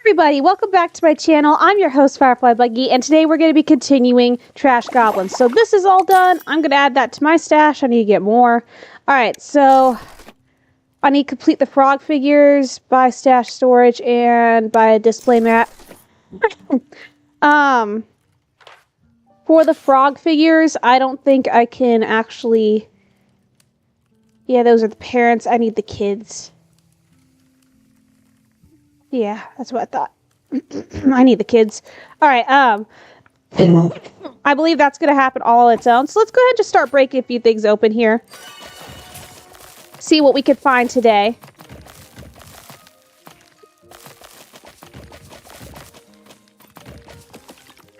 Everybody, welcome back to my channel. I'm your host, Firefly Buggy, and today we're going to be continuing Trash Goblins. So this is all done. I'm going to add that to my stash. I need to get more. Alright, so I need to complete the frog figures, buy stash storage, and buy a display mat. For the frog figures, I don't think I can actually... Yeah, those are the parents. I need the kids. Yeah, that's what I thought. I need the kids. Alright, I believe that's going to happen all on its own. So let's go ahead and just start breaking a few things open here. See what we can find today.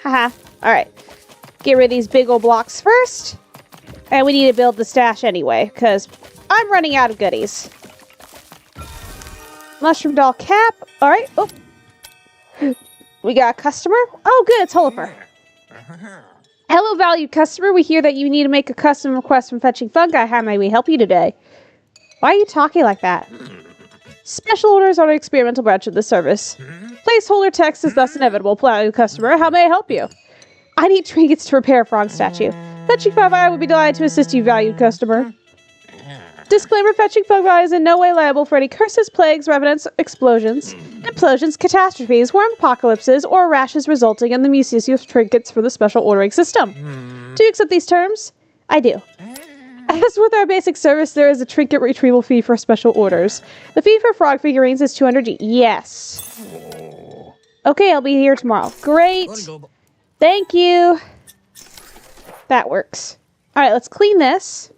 Haha. Alright. Get rid of these big old blocks first. And we need to build the stash anyway, because I'm running out of goodies. Mushroom doll cap. Alright. Oh. We got a customer. Oh, good. It's Holifer. Hello, valued customer. We hear that you need to make a custom request from Fetching Fungi. How may we help you today? Why are you talking like that? Special orders are an experimental branch of the service. Placeholder text is thus inevitable. Valued customer, how may I help you? I need trinkets to repair a frog statue. Fetching Fungi would be delighted to assist you, valued customer. Disclaimer, Fetching Fungi is in no way liable for any curses, plagues, revenants, explosions, implosions, catastrophes, worm apocalypses, or rashes resulting in the misuse of trinkets for the special ordering system. Do you accept these terms? I do. As with our basic service, there is a trinket retrieval fee for special orders. The fee for frog figurines is 200G. Yes. Okay, I'll be here tomorrow. Great. Thank you. That works. Alright, let's clean this.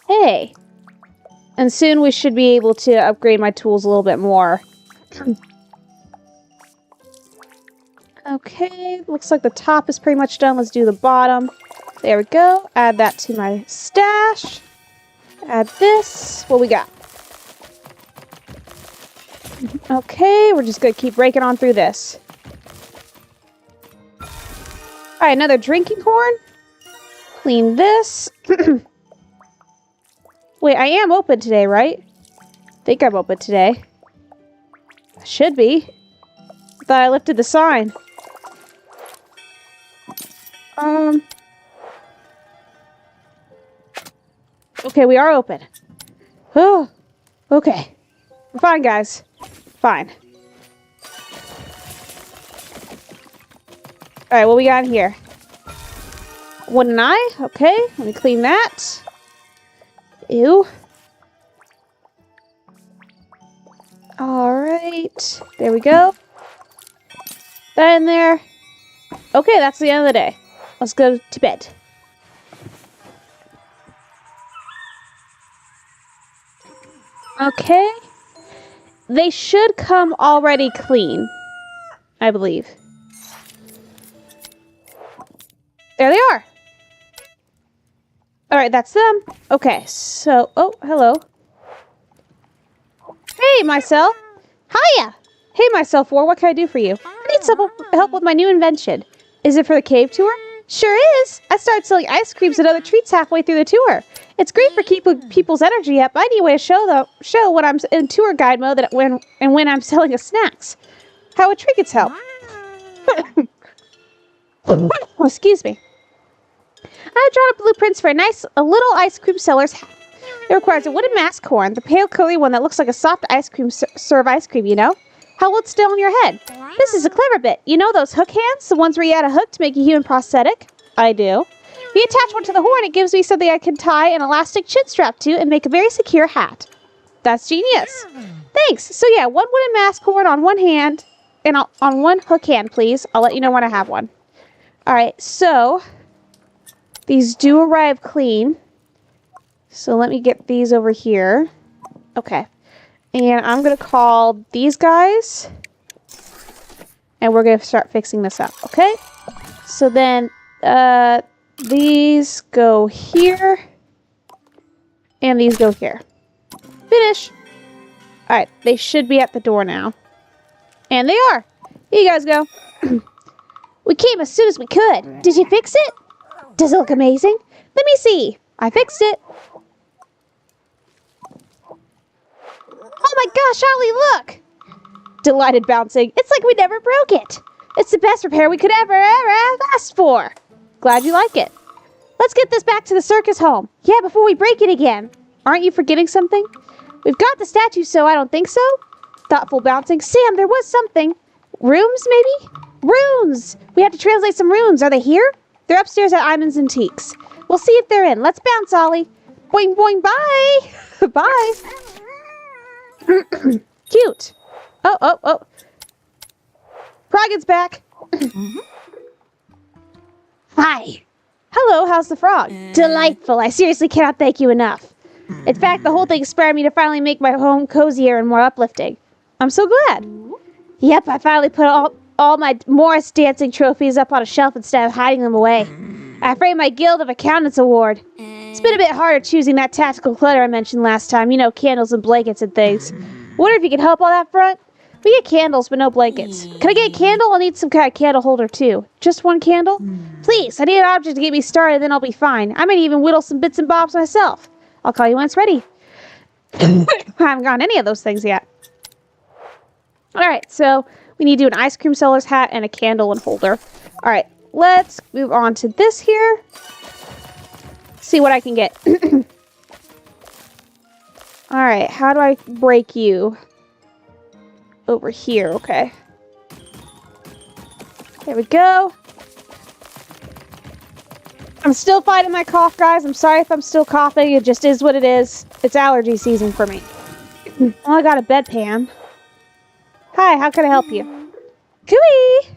Hey. And soon we should be able to upgrade my tools a little bit more. Okay, looks like the top is pretty much done. Let's do the bottom. There we go. Add that to my stash. Add this. What we got? Okay, we're just going to keep breaking on through this. Alright, another drinking horn. Clean this. Wait, I am open today, right? I think I'm open today. I should be. I thought I lifted the sign. Okay, we are open. Oh, okay. We're fine, guys. Fine. Alright, what we got in here? Wooden eye. Okay, let me clean that. Ew. Alright. There we go. That in there. Okay, that's the end of the day. Let's go to bed. Okay. They should come already clean. I believe. There they are. Alright, that's them. Okay, so... Oh, hello. Hey, myself. Hiya. Hey, myself, what can I do for you? I need some help with my new invention. Is it for the cave tour? Sure is. I started selling ice creams and other treats halfway through the tour. It's great for keeping people's energy up. I need a way to show when I'm in tour guide mode when I'm selling the snacks. How would trinkets help? Oh, excuse me. I've drawn up blueprints for a little ice cream seller's hat. It requires a wooden mask horn, the pale curly one that looks like a soft ice cream serve ice cream, you know? How will it stay on your head? This is a clever bit. You know those hook hands? The ones where you add a hook to make a human prosthetic? I do. If you attach one to the horn, it gives me something I can tie an elastic chin strap to and make a very secure hat. That's genius. Thanks. So yeah, one wooden mask horn on one hand and on one hook hand, please. I'll let you know when I have one. Alright, so... These do arrive clean. So let me get these over here. Okay. And I'm going to call these guys. And we're going to start fixing this up. Okay? So then these go here. And these go here. Finish. Alright. They should be at the door now. And they are. Here you guys go. We came as soon as we could. Did you fix it? Does it look amazing? Let me see. I fixed it. Oh my gosh, Ollie, look! Delighted bouncing. It's like we never broke it. It's the best repair we could ever have asked for. Glad you like it. Let's get this back to the circus home. Yeah, before we break it again. Aren't you forgetting something? We've got the statue, so I don't think so. Thoughtful bouncing. Sam, there was something. Rooms, maybe? Runes! We have to translate some runes. Are they here? They're upstairs at Aimon's Antiques. We'll see if they're in. Let's bounce, Ollie. Boing, boing, bye! Bye! Cute. Oh. Froggin's back. Hi. Hello, how's the frog? Delightful. I seriously cannot thank you enough. In fact, the whole thing inspired me to finally make my home cozier and more uplifting. I'm so glad. Yep, I finally put all my Morris dancing trophies up on a shelf instead of hiding them away. I framed my Guild of Accountants award. It's been a bit harder choosing that tactical clutter I mentioned last time. You know, candles and blankets and things. Wonder if you could help on that front? We get candles, but no blankets. Can I get a candle? I'll need some kind of candle holder, too. Just one candle? Please, I need an object to get me started, then I'll be fine. I might even whittle some bits and bobs myself. I'll call you when it's ready. I haven't gotten any of those things yet. Alright, so we need to do an ice cream seller's hat and a candle and holder. Alright, let's move on to this here. See what I can get. Alright, how do I break you? Over here, okay. There we go. I'm still fighting my cough, guys. I'm sorry if I'm still coughing. It just is what it is. It's allergy season for me. Oh, I got a bedpan. Hi, how can I help you? Cooey!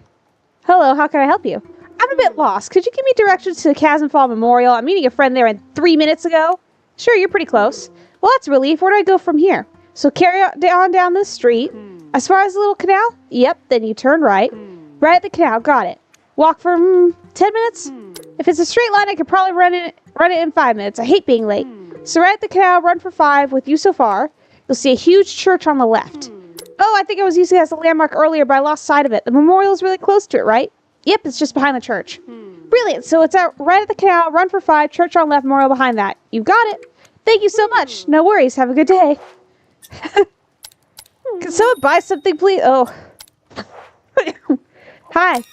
Hello, how can I help you? I'm a bit lost. Could you give me directions to the Chasm Fall Memorial? I'm meeting a friend there 3 minutes ago. Sure, you're pretty close. Well, that's a relief. Where do I go from here? So carry on down this street. As far as the little canal? Yep, then you turn right. Right at the canal, got it. Walk for 10 minutes? If it's a straight line, I could probably run it in 5 minutes. I hate being late. So right at the canal, run for 5 with you so far. You'll see a huge church on the left. Oh, I think I was using it as a landmark earlier, but I lost sight of it. The memorial's really close to it, right? Yep, it's just behind the church. Brilliant. So it's out right at the canal, run for 5, church on left, memorial behind that. You got it. Thank you so much. No worries. Have a good day. Can someone buy something, please? Oh. Hi.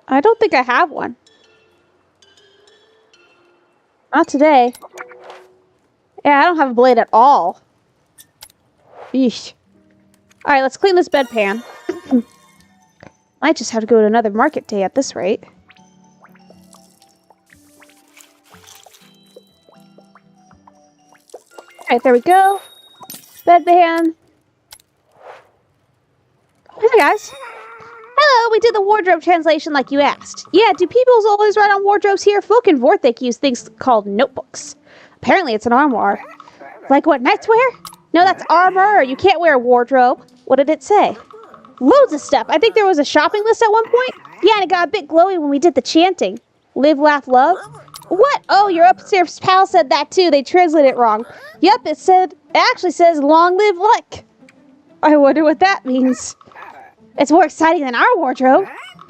I don't think I have one. Not today. Yeah, I don't have a blade at all. Eesh. Alright, let's clean this bedpan. Might just have to go to another market day at this rate. Alright, there we go. Bedpan. Hey guys. Hello, we did the wardrobe translation like you asked. Yeah, do people always write on wardrobes here? Folk and Vorthik use things called notebooks. Apparently it's an armoire. Like what, nightwear? No, that's armor. You can't wear a wardrobe. What did it say? Loads of stuff. I think there was a shopping list at one point. Yeah, and it got a bit glowy when we did the chanting. Live, laugh, love. What? Oh, your upstairs pal said that too. They translated it wrong. Yep, it actually says long live luck. I wonder what that means. It's more exciting than our wardrobe.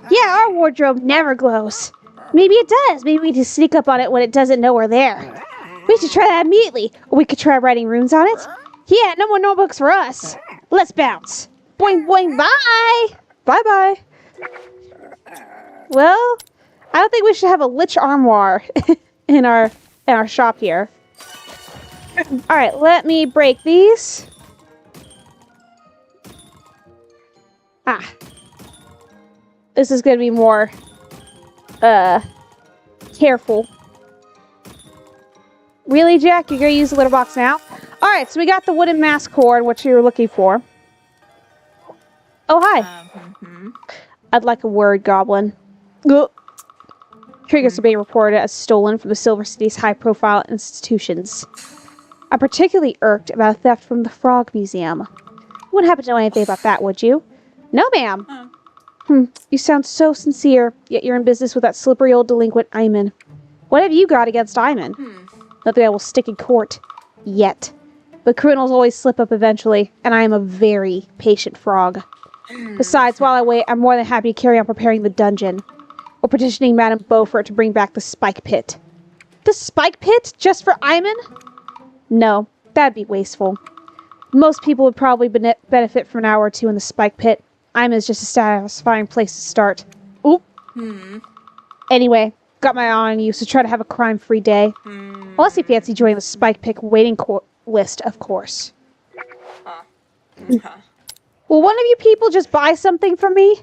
Yeah, our wardrobe never glows. Maybe it does. Maybe we just sneak up on it when it doesn't know we're there. We should try that immediately. Or we could try writing runes on it. Yeah, no more notebooks for us. Let's bounce. Boing, boing, bye. Bye-bye. Well, I don't think we should have a lich armoire in our shop here. All right, let me break these. Ah. This is going to be more careful. Really, Jack? You're going to use the litter box now? All right, so we got the wooden mask cord, which you were looking for. Oh, hi. I'd like a word, Goblin. Ugh. Trinkets are being reported as stolen from the Silver City's high-profile institutions. I'm particularly irked about a theft from the Frog Museum. You wouldn't happen to know anything about that, would you? No, ma'am. You sound so sincere, yet you're in business with that slippery old delinquent Aimon. What have you got against Aimon? Nothing I will stick in court. Yet. But criminals always slip up eventually, and I am a very patient frog. Besides, while I wait, I'm more than happy to carry on preparing the dungeon. Or petitioning Madame Beaufort to bring back the Spike Pit. The Spike Pit? Just for Aimon? No, that'd be wasteful. Most people would probably benefit from an hour or two in the spike pit. Aimon's just a satisfying place to start. Oop. Anyway, got my eye on you, so try to have a crime-free day. Unless you fancy joining the spike pit waiting list, of course. Will one of you people just buy something from me?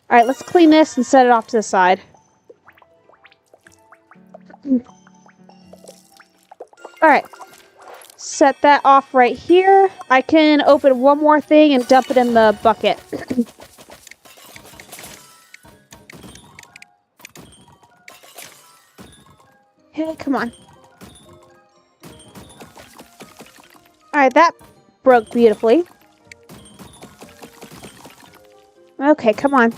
Alright, let's clean this and set it off to the side. Alright. Set that off right here. I can open one more thing and dump it in the bucket. Hey, come on. Alright, that broke beautifully. Okay, come on.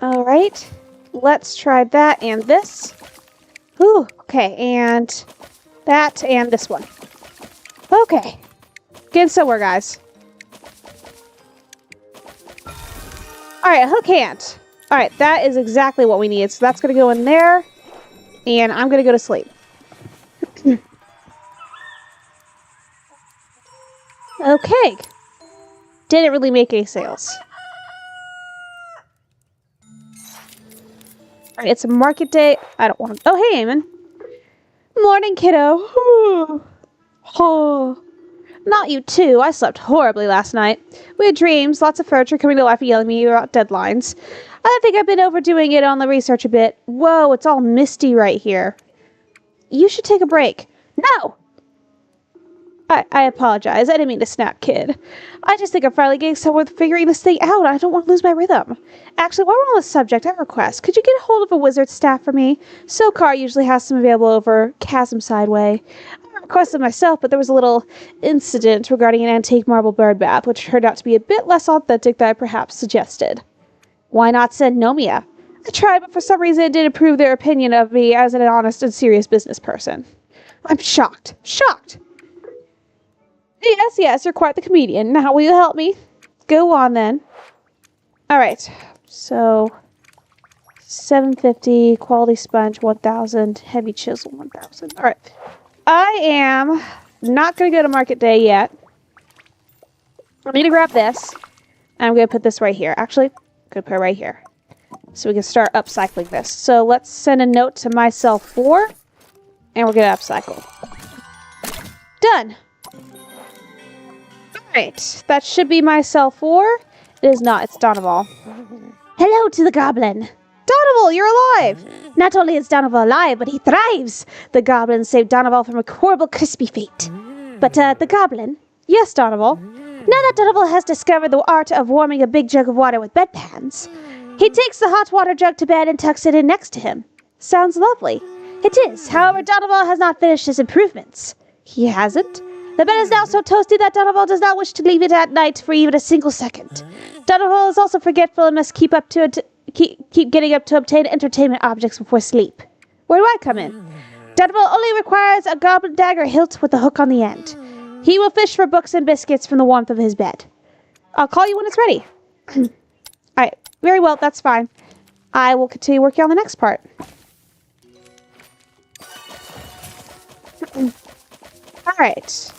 Alright. Let's try that and this. Ooh, okay, and that and this one. Okay. Getting somewhere, guys. Alright, hook hand. Alright, that is exactly what we need. So that's going to go in there. And I'm going to go to sleep. Okay. Didn't really make any sales. Alright, it's a market day. I don't want to... Oh, hey, Aimon. Morning, kiddo. Oh. Not you, too. I slept horribly last night. We had dreams, lots of furniture coming to life and yelling at me about deadlines. I think I've been overdoing it on the research a bit. Whoa, it's all misty right here. You should take a break. No! I apologize. I didn't mean to snap, kid. I just think I'm finally getting somewhere with figuring this thing out. I don't want to lose my rhythm. Actually, while we're on the subject, I have a request. Could you get a hold of a wizard staff for me? Sokar usually has some available over Chasm Sideway. I requested myself, but there was a little incident regarding an antique marble bird bath, which turned out to be a bit less authentic than I perhaps suggested. Why not send Nomia? I tried, but for some reason it didn't improve their opinion of me as an honest and serious business person. I'm shocked. Shocked! Yes, you're quite the comedian. Now, will you help me? Go on, then. Alright, so... 750, quality sponge, 1,000, heavy chisel, 1,000. Alright. I am not going to go to market day yet. I need to grab this. And I'm going to put this right here. Actually, I'm going to put it right here. So we can start upcycling this. So let's send a note to myself 4. And we're going to upcycle. Done! Alright, that should be my cell 4. It is not, it's Donoval. Hello to the Goblin. Donoval, you're alive! Not only is Donoval alive, but he thrives! The Goblin saved Donoval from a horrible, crispy fate. But, the Goblin? Yes, Donoval. Now that Donoval has discovered the art of warming a big jug of water with bedpans, he takes the hot water jug to bed and tucks it in next to him. Sounds lovely. It is, however, Donoval has not finished his improvements. He hasn't? The bed is now so toasty that Donoval does not wish to leave it at night for even a single second. Donoval is also forgetful and must keep getting up to obtain entertainment objects before sleep. Where do I come in? Donoval only requires a goblin dagger hilt with a hook on the end. He will fish for books and biscuits from the warmth of his bed. I'll call you when it's ready. Alright, very well, that's fine. I will continue working on the next part. Alright.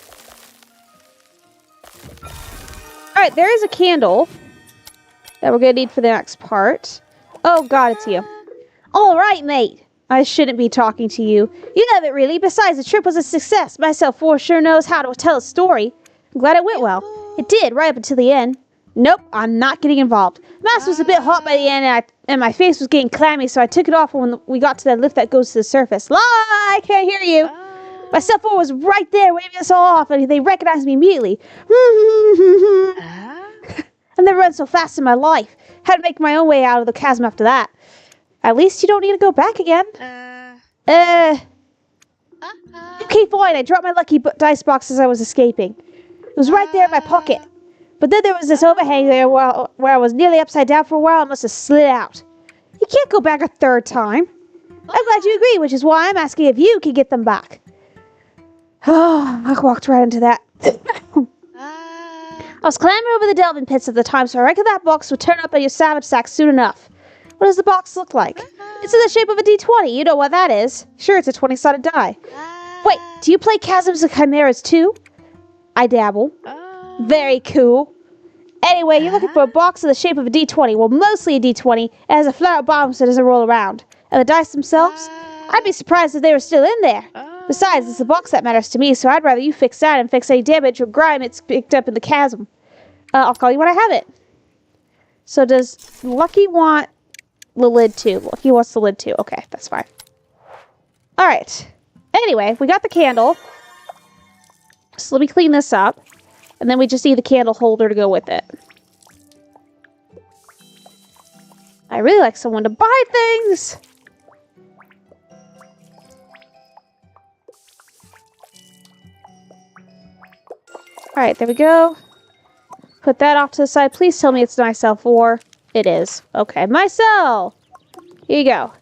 Alright, there is a candle that we're going to need for the next part. Oh god, it's you. Alright, mate. I shouldn't be talking to you. You haven't really. Besides, the trip was a success. Myself 4 sure knows how to tell a story. I'm glad it went well. It did, right up until the end. Nope, I'm not getting involved. Mask was a bit hot by the end, and my face was getting clammy, so I took it off when we got to the lift that goes to the surface. I can't hear you. Myself 4 was right there waving us all off, and they recognized me immediately. I've never run so fast in my life. Had to make my own way out of the chasm after that. At least you don't need to go back again. Okay, fine. I dropped my lucky dice box as I was escaping. It was right there in my pocket. But then there was this overhang there where I was nearly upside down for a while. I must have slid out. You can't go back a third time. I'm glad you agree, which is why I'm asking if you can get them back. Oh, I walked right into that. I was clambering over the delving pits at the time, so I reckon that box would turn up in your salvage sack soon enough. What does the box look like? It's in the shape of a D20. You know what that is. Sure, it's a 20-sided die. Wait, do you play Chasms and Chimeras too? I dabble. Very cool. Anyway, you're looking for a box in the shape of a D20. Well, mostly a D20. It has a flat bottom so it doesn't roll around. And the dice themselves? I'd be surprised if they were still in there. Besides, it's the box that matters to me, so I'd rather you fix that and fix any damage or grime it's picked up in the chasm. I'll call you when I have it. So does Lucky want the lid too? Lucky wants the lid too. Okay, that's fine. Alright. Anyway, we got the candle. So let me clean this up. And then we just need the candle holder to go with it. I really like someone to buy things. Alright, there we go. Put that off to the side. Please tell me it's Micelle 4. It is. Okay, Micelle! Here you go.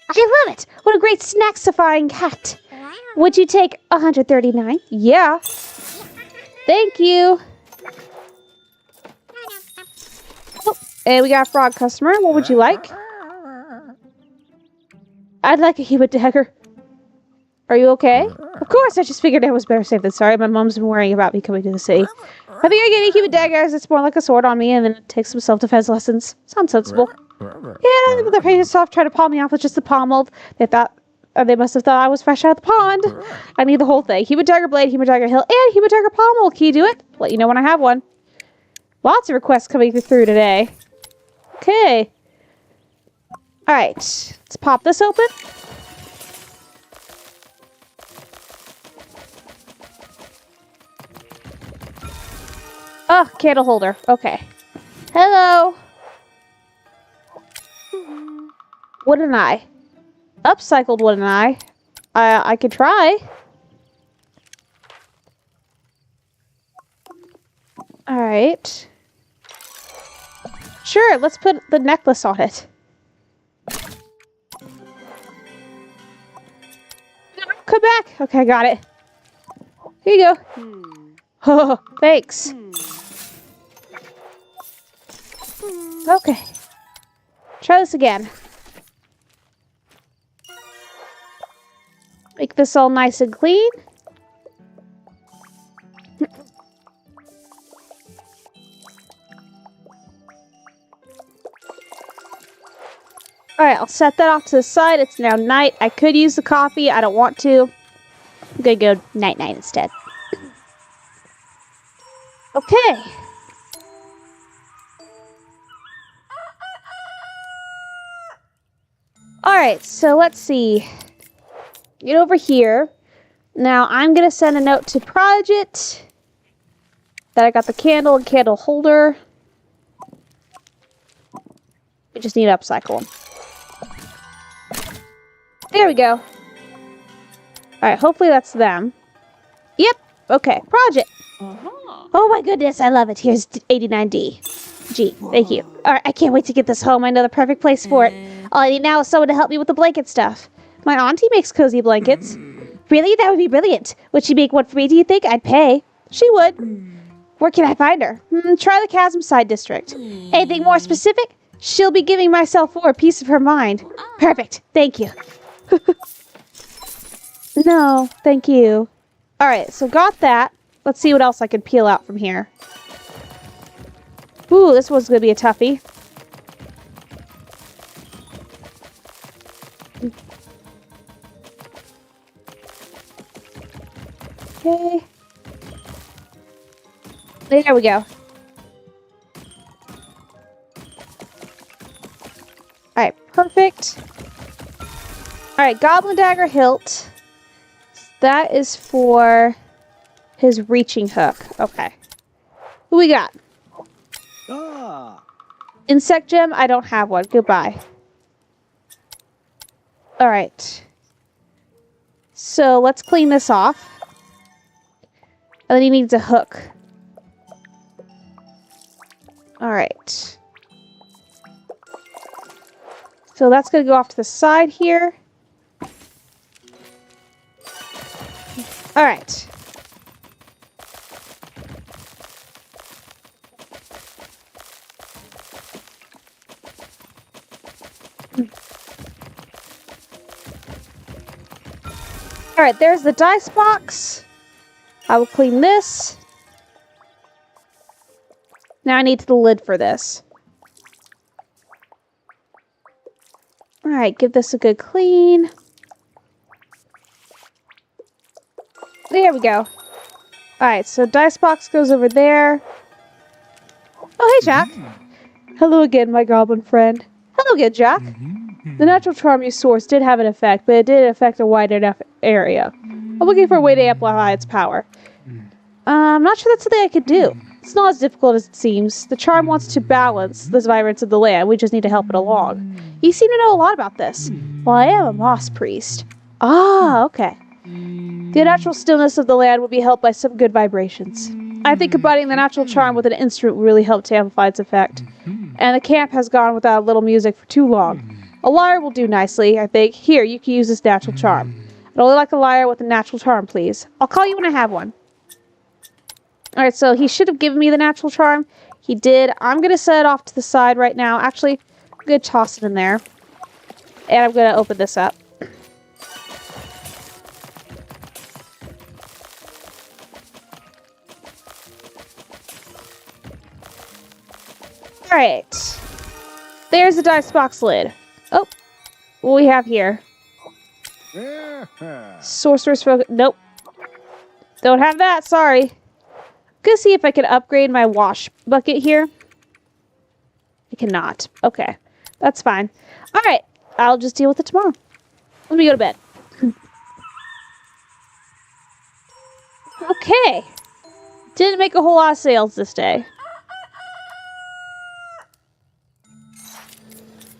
I love it! What a great snacksifying cat! Would you take 139? Yeah. Thank you. Oh, and we got a frog customer. What would you like? I'd like a human dagger. Are you okay? Of course, I just figured it was better safe than sorry. My mom's been worrying about me coming to the city. I think I get a human dagger as it's more like a sword on me and then it takes some self-defense lessons. Sounds sensible. Yeah, but the previous off tried to palm me off with just the pommel. They must have thought I was fresh out of the pond. I need the whole thing. Human dagger blade, human dagger hill, and human dagger pommel. Can you do it? Let you know when I have one. Lots of requests coming through today. Okay. Alright. Let's pop this open. Oh, candle holder. Okay. Hello. Wooden eye. Upcycled wooden eye. I could try. Alright. Sure, let's put the necklace on it. Come back. Okay, I got it. Here you go. Oh, thanks. Okay. Try this again. Make this all nice and clean. Alright, I'll set that off to the side. It's now night. I could use the coffee. I don't want to. I'm gonna go night-night instead. Okay. Alright, so let's see. Get over here. Now, I'm going to send a note to Project that I got the candle and candle holder. We just need to upcycle them. There we go. Alright, hopefully that's them. Yep. Okay, Project. Oh my goodness, I love it. Here's 89D. G, thank you. Alright, I can't wait to get this home. I know the perfect place for it. All I need now is someone to help me with the blanket stuff. My auntie makes cozy blankets. Really? That would be brilliant. Would she make one for me, do you think? I'd pay. She would. Where can I find her? Try the Chasm Side District. Anything more specific? She'll be giving myself for a piece of her mind. Perfect. Thank you. No, thank you. Alright, so got that. Let's see what else I can peel out from here. Ooh, this one's gonna be a toughie. Okay. There we go. Alright, perfect. Alright, Goblin Dagger Hilt. That is for his reaching hook. Okay. Who we got? Insect gem? I don't have one. Goodbye. Alright. So let's clean this off. And then he needs a hook. Alright. So that's going to go off to the side here. Alright. Alright, there's the dice box. I will clean this. Now I need the lid for this. Alright, give this a good clean. There we go. Alright, so dice box goes over there. Oh, hey, Jack. Hello again, my goblin friend. Hello again, Jack. The natural charm you sourced did have an effect, but it didn't affect a wide enough area. I'm looking for a way to amplify its power. I'm not sure that's something I could do. It's not as difficult as it seems. The charm wants to balance the vibrance of the land. We just need to help it along. You seem to know a lot about this. Well, I am a moss priest. Ah, okay. The natural stillness of the land will be helped by some good vibrations. I think combining the natural charm with an instrument will really help to amplify its effect. And the camp has gone without a little music for too long. A lyre will do nicely, I think. Here, you can use this natural charm. I'd only like a lyre with a natural charm, please. I'll call you when I have one. Alright, so he should have given me the natural charm. He did. I'm going to set it off to the side right now. Actually, I'm going to toss it in there. And I'm going to open this up. Alright. There's the dice box lid. Oh. What we have here? Sorcerer's Focus. Nope. Don't have that. Sorry. Gonna see if I can upgrade my wash bucket here. I cannot. Okay. That's fine. Alright. I'll just deal with it tomorrow. Let me go to bed. Okay. Didn't make a whole lot of sales this day.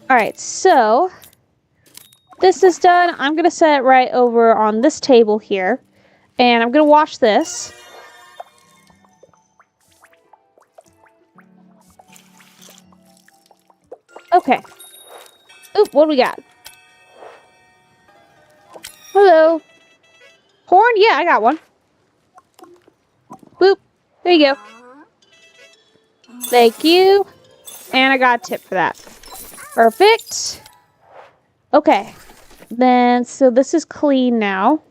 Alright, so this is done. I'm going to set it right over on this table here. And I'm going to wash this. Okay. Oop, what do we got? Hello. Horn? Yeah, I got one. Boop. There you go. Thank you. And I got a tip for that. Perfect. Okay. Then, so this is clean now.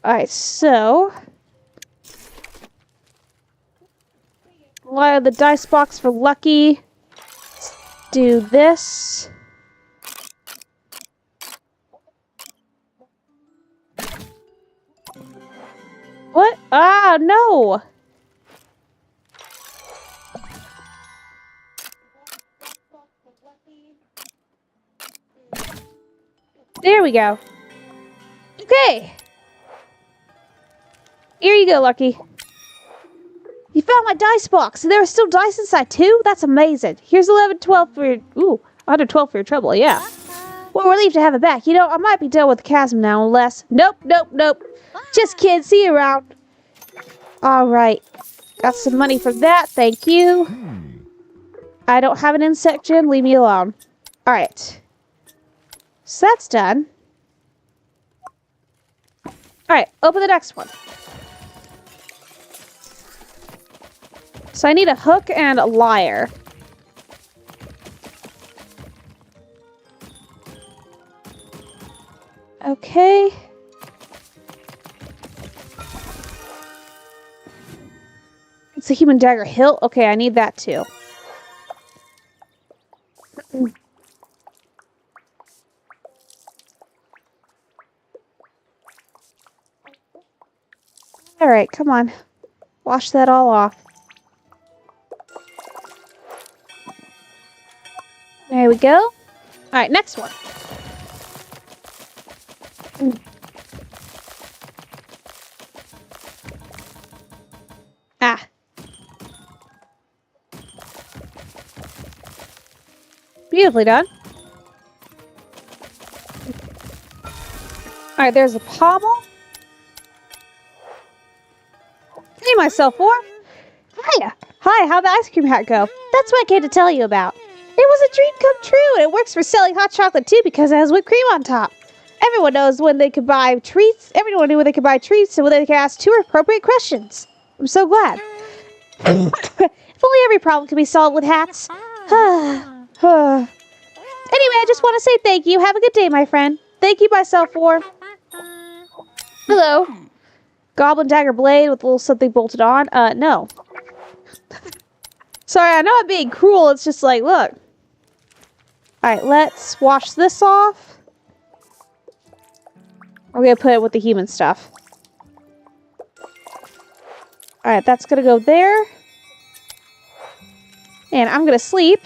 Alright, so the dice box for Lucky. Let's do this. What? Ah, no! There we go. Okay. Here you go, Lucky. You found my dice box, and there are still dice inside, too? That's amazing. Here's 11, 12 for your... Ooh, 112 for your trouble, yeah. Well, we're relieved to have it back. You know, I might be done with the chasm now, unless... Nope, nope, nope. Just kidding. See you around. All right. Got some money for that. Thank you. I don't have an insect gen. Leave me alone. All right. So that's done. Alright, open the next one. So I need a hook and a lyre. Okay. It's a human dagger hilt. Okay, I need that too. Alright, come on. Wash that all off. There we go. Alright, next one. Ah. Beautifully done. Alright, there's a pommel. Hey, myself for. Hiya. Hi, how'd the ice cream hat go? That's what I came to tell you about. It was a dream come true, and it works for selling hot chocolate too because it has whipped cream on top. Everyone knows when they could buy treats. Everyone knew when they could buy treats and when they could ask two appropriate questions. I'm so glad. If only every problem could be solved with hats. Anyway, I just want to say thank you. Have a good day, my friend. Thank you, myself, for... Hello. Goblin dagger blade with a little something bolted on. No. Sorry, I know I'm being cruel. It's just like, look. Alright, let's wash this off. We're going to put it with the human stuff. Alright, that's going to go there. And I'm going to sleep.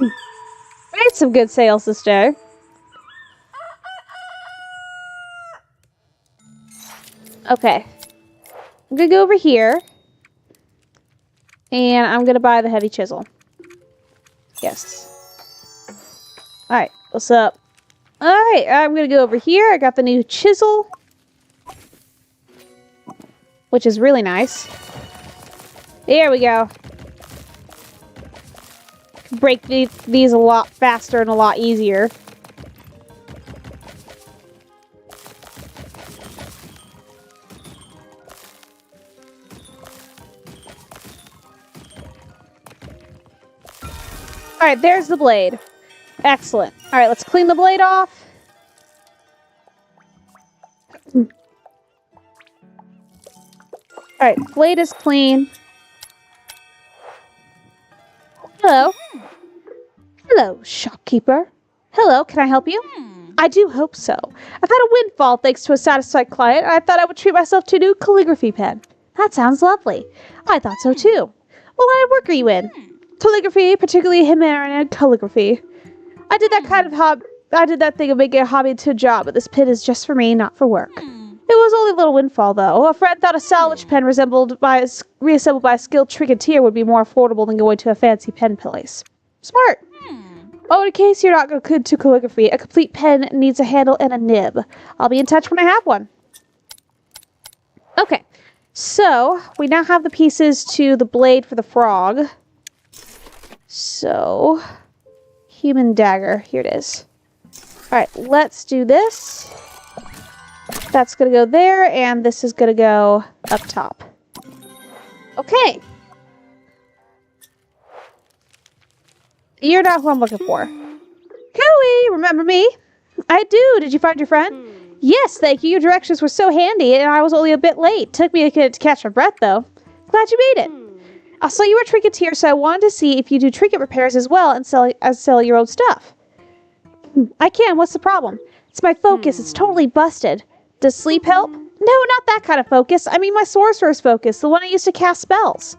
Made some good sales this day. Okay. I'm going to go over here. And I'm going to buy the heavy chisel. Yes. Alright, what's up? Alright, I'm going to go over here. I got the new chisel. Which is really nice. There we go. Break these a lot faster and a lot easier. Alright, there's the blade. Excellent. Alright, let's clean the blade off. Alright, blade is clean. Hello. Hello, shopkeeper. Hello, can I help you? I do hope so. I've had a windfall thanks to a satisfied client, and I thought I would treat myself to a new calligraphy pen. That sounds lovely. I thought so too. What line of work are you in? Calligraphy, particularly Himarian calligraphy. I did that thing of making a hobby into a job, but this pen is just for me, not for work. It was only a little windfall, though. A friend thought a salvage pen reassembled by a skilled trinketeer would be more affordable than going to a fancy pen place. Smart. Oh, in case you're not good to calligraphy, a complete pen needs a handle and a nib. I'll be in touch when I have one. Okay, so we now have the pieces to the blade for the frog. So, human dagger. Here it is. Alright, let's do this. That's going to go there, and this is going to go up top. Okay. You're not who I'm looking for. Cowie, remember me? I do. Did you find your friend? Yes, thank you. Your directions were so handy, and I was only a bit late. Took me a minute to catch my breath, though. Glad you made it. I saw you were a trinketeer, so I wanted to see if you do trinket repairs as well and sell your own stuff. I can. What's the problem? It's my focus. It's totally busted. Does sleep help? No, not that kind of focus. I mean my sorcerer's focus, the one I used to cast spells.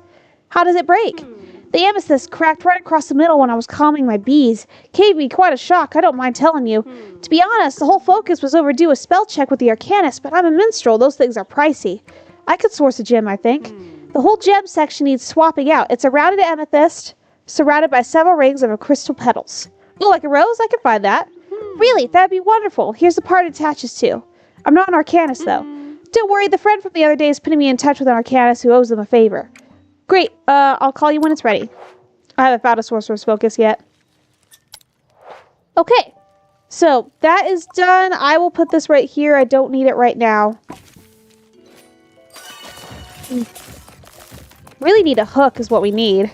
How does it break? The amethyst cracked right across the middle when I was calming my bees. Gave me quite a shock, I don't mind telling you. To be honest, the whole focus was overdue a spell check with the arcanist, but I'm a minstrel. Those things are pricey. I could source a gem, I think. The whole gem section needs swapping out. It's a rounded amethyst, surrounded by several rings of crystal petals. Oh, like a rose? I can find that. Really, that'd be wonderful. Here's the part it attaches to. I'm not an arcanist, though. Don't worry, the friend from the other day is putting me in touch with an arcanist who owes them a favor. Great, I'll call you when it's ready. I haven't found a sorcerer's focus yet. Okay, so that is done. I will put this right here. I don't need it right now. Really need a hook is what we need.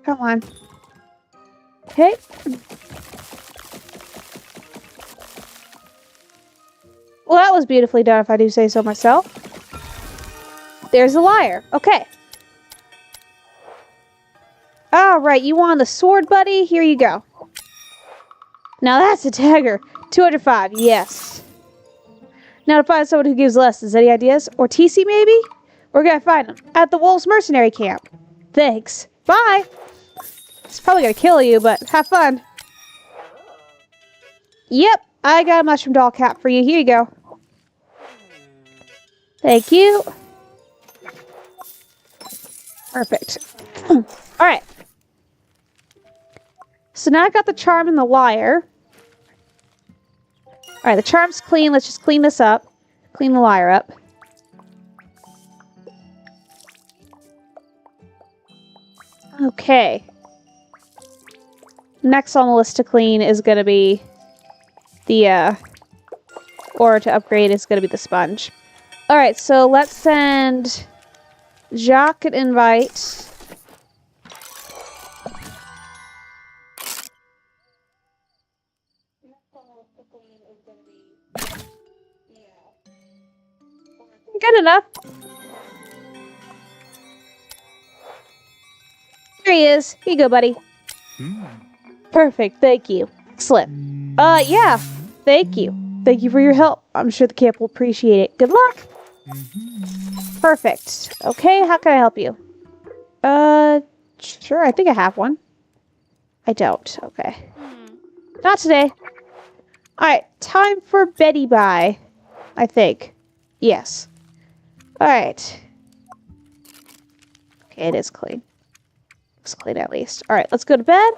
Come on. Okay. Well, that was beautifully done, if I do say so myself. There's a lyre. Okay. Alright, you want the sword, buddy? Here you go. Now that's a dagger. 205, yes. Now to find someone who gives less. Is any ideas? Or TC, maybe? We're gonna find him. At the Wolves Mercenary Camp. Thanks. Bye! It's probably gonna kill you, but have fun. Yep, I got a mushroom doll cap for you. Here you go. Thank you. Perfect. Alright. So now I got the charm and the lyre. Alright, the charm's clean. Let's just clean this up. Clean the lyre up. Okay. Next on the list to clean is going to be the, or to upgrade is going to be the sponge. Alright, so let's send Jacques an invite. Good enough. Here he is. Here you go, buddy. Perfect. Thank you. Excellent. Yeah. Thank you. Thank you for your help. I'm sure the camp will appreciate it. Good luck. Perfect. Okay, how can I help you? Sure. I think I have one. I don't. Okay. Not today. Alright. Time for Betty Bye. I think. Yes. Alright. Okay, it is clean. Looks clean at least. Alright, let's go to bed.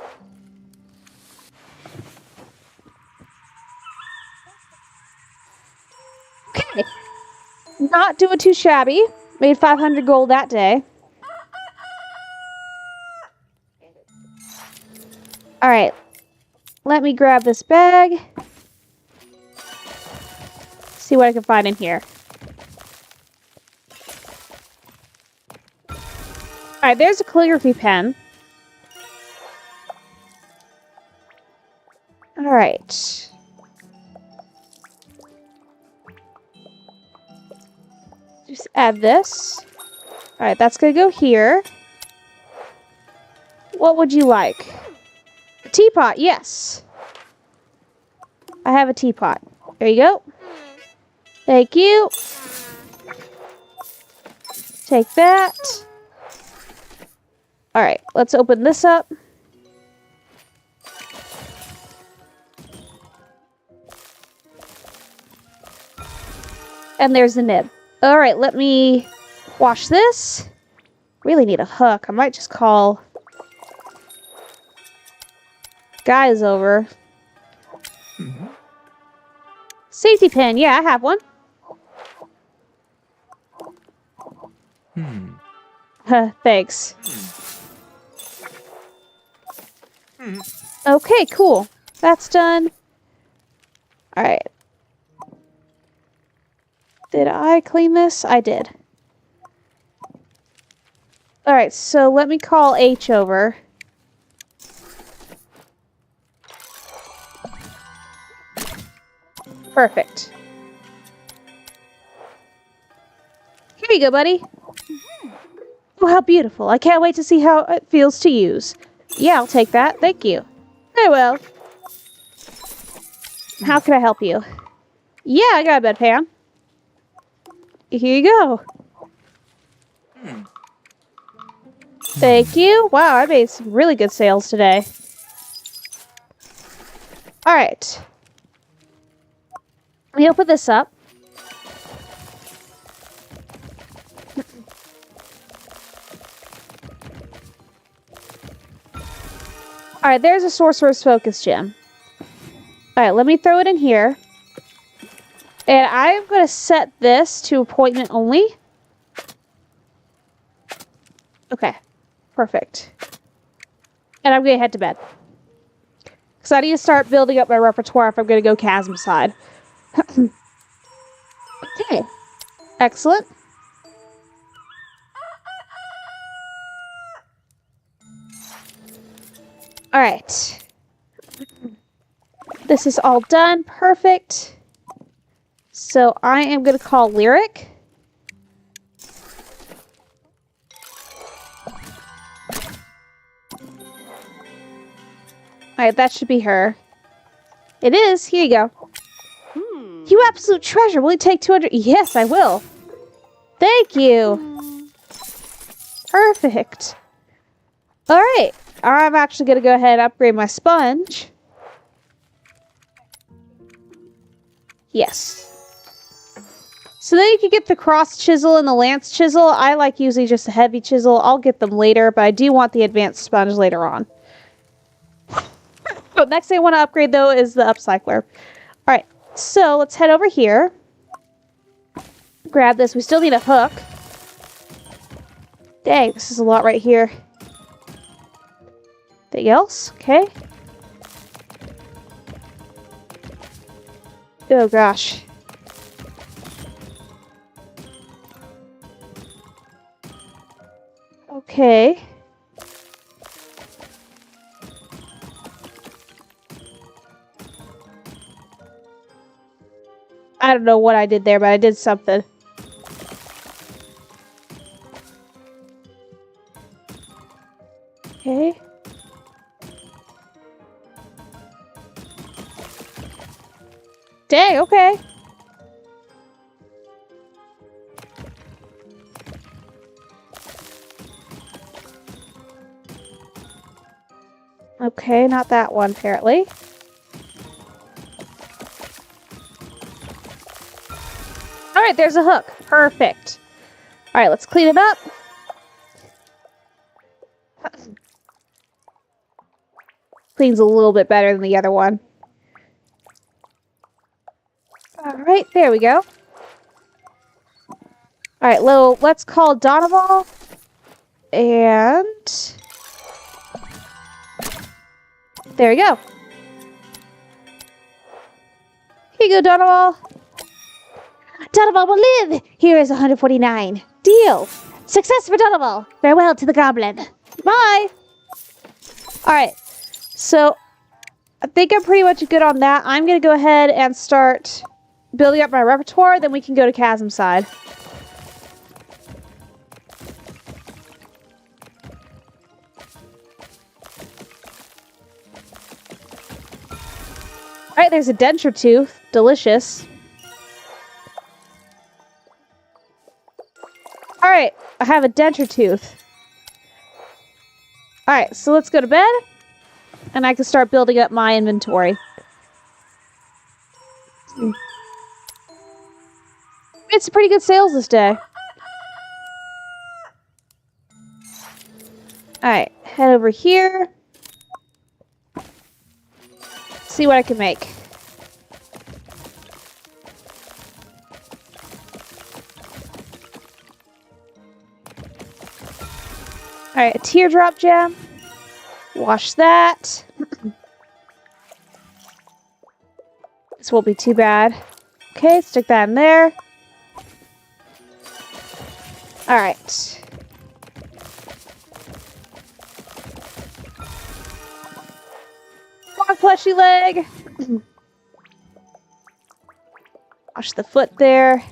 Okay. Not doing too shabby. Made 500 gold that day. Alright. Let me grab this bag. See what I can find in here. Alright, there's a calligraphy pen. Alright. Just add this. Alright, that's gonna go here. What would you like? A teapot, yes. I have a teapot. There you go. Thank you. Take that. Alright, let's open this up. And there's the nib. Alright, let me wash this. Really need a hook. I might just call guys over. Safety pin. Yeah, I have one. Thanks. Okay, cool. That's done. Alright. Did I clean this? I did. Alright, so let me call H over. Perfect. Here you go, buddy. Oh, how beautiful. I can't wait to see how it feels to use. Yeah, I'll take that. Thank you. Very well. How can I help you? Yeah, I got a bedpan. Here you go. Thank you. Wow, I made some really good sales today. Alright. Let me open this up. Alright, there's a Sorcerer's Focus gem. Alright, let me throw it in here. And I'm going to set this to appointment only. Okay, perfect. And I'm going to head to bed. Because I need to start building up my repertoire if I'm going to go Chasm side. Okay, excellent. Alright. This is all done. Perfect. So I am going to call Lyric. Alright, that should be her. It is. Here you go. You absolute treasure. Will you take 200? Yes, I will. Thank you. Perfect. Alright. I'm actually going to go ahead and upgrade my sponge. Yes. So then you can get the cross chisel and the lance chisel. I like using just a heavy chisel. I'll get them later, but I do want the advanced sponge later on. But next thing I want to upgrade, though, is the upcycler. Alright, so let's head over here. Grab this. We still need a hook. Dang, this is a lot right here. Anything else? Okay. Oh gosh. Okay. I don't know what I did there, but I did something. Okay. Dang, okay. Okay, not that one, apparently. Alright, there's a hook. Perfect. Alright, let's clean it up. Cleans a little bit better than the other one. Alright, there we go. Alright, let's call Donovan. And... there we go. Here you go, Donovan. Donovan will live! Here is 149. Deal! Success for Donovan! Farewell to the Goblin. Bye! Alright, so I think I'm pretty much good on that. I'm going to go ahead and start building up my repertoire, then we can go to Chasm Side. Alright, there's a denture tooth. Delicious. Alright, I have a denture tooth. Alright, so let's go to bed. And I can start building up my inventory. It's pretty good sales this day. Alright, head over here. See what I can make. Alright, a teardrop gem. Wash that. This won't be too bad. Okay, stick that in there. Alright. Long fleshy leg. Wash the foot there.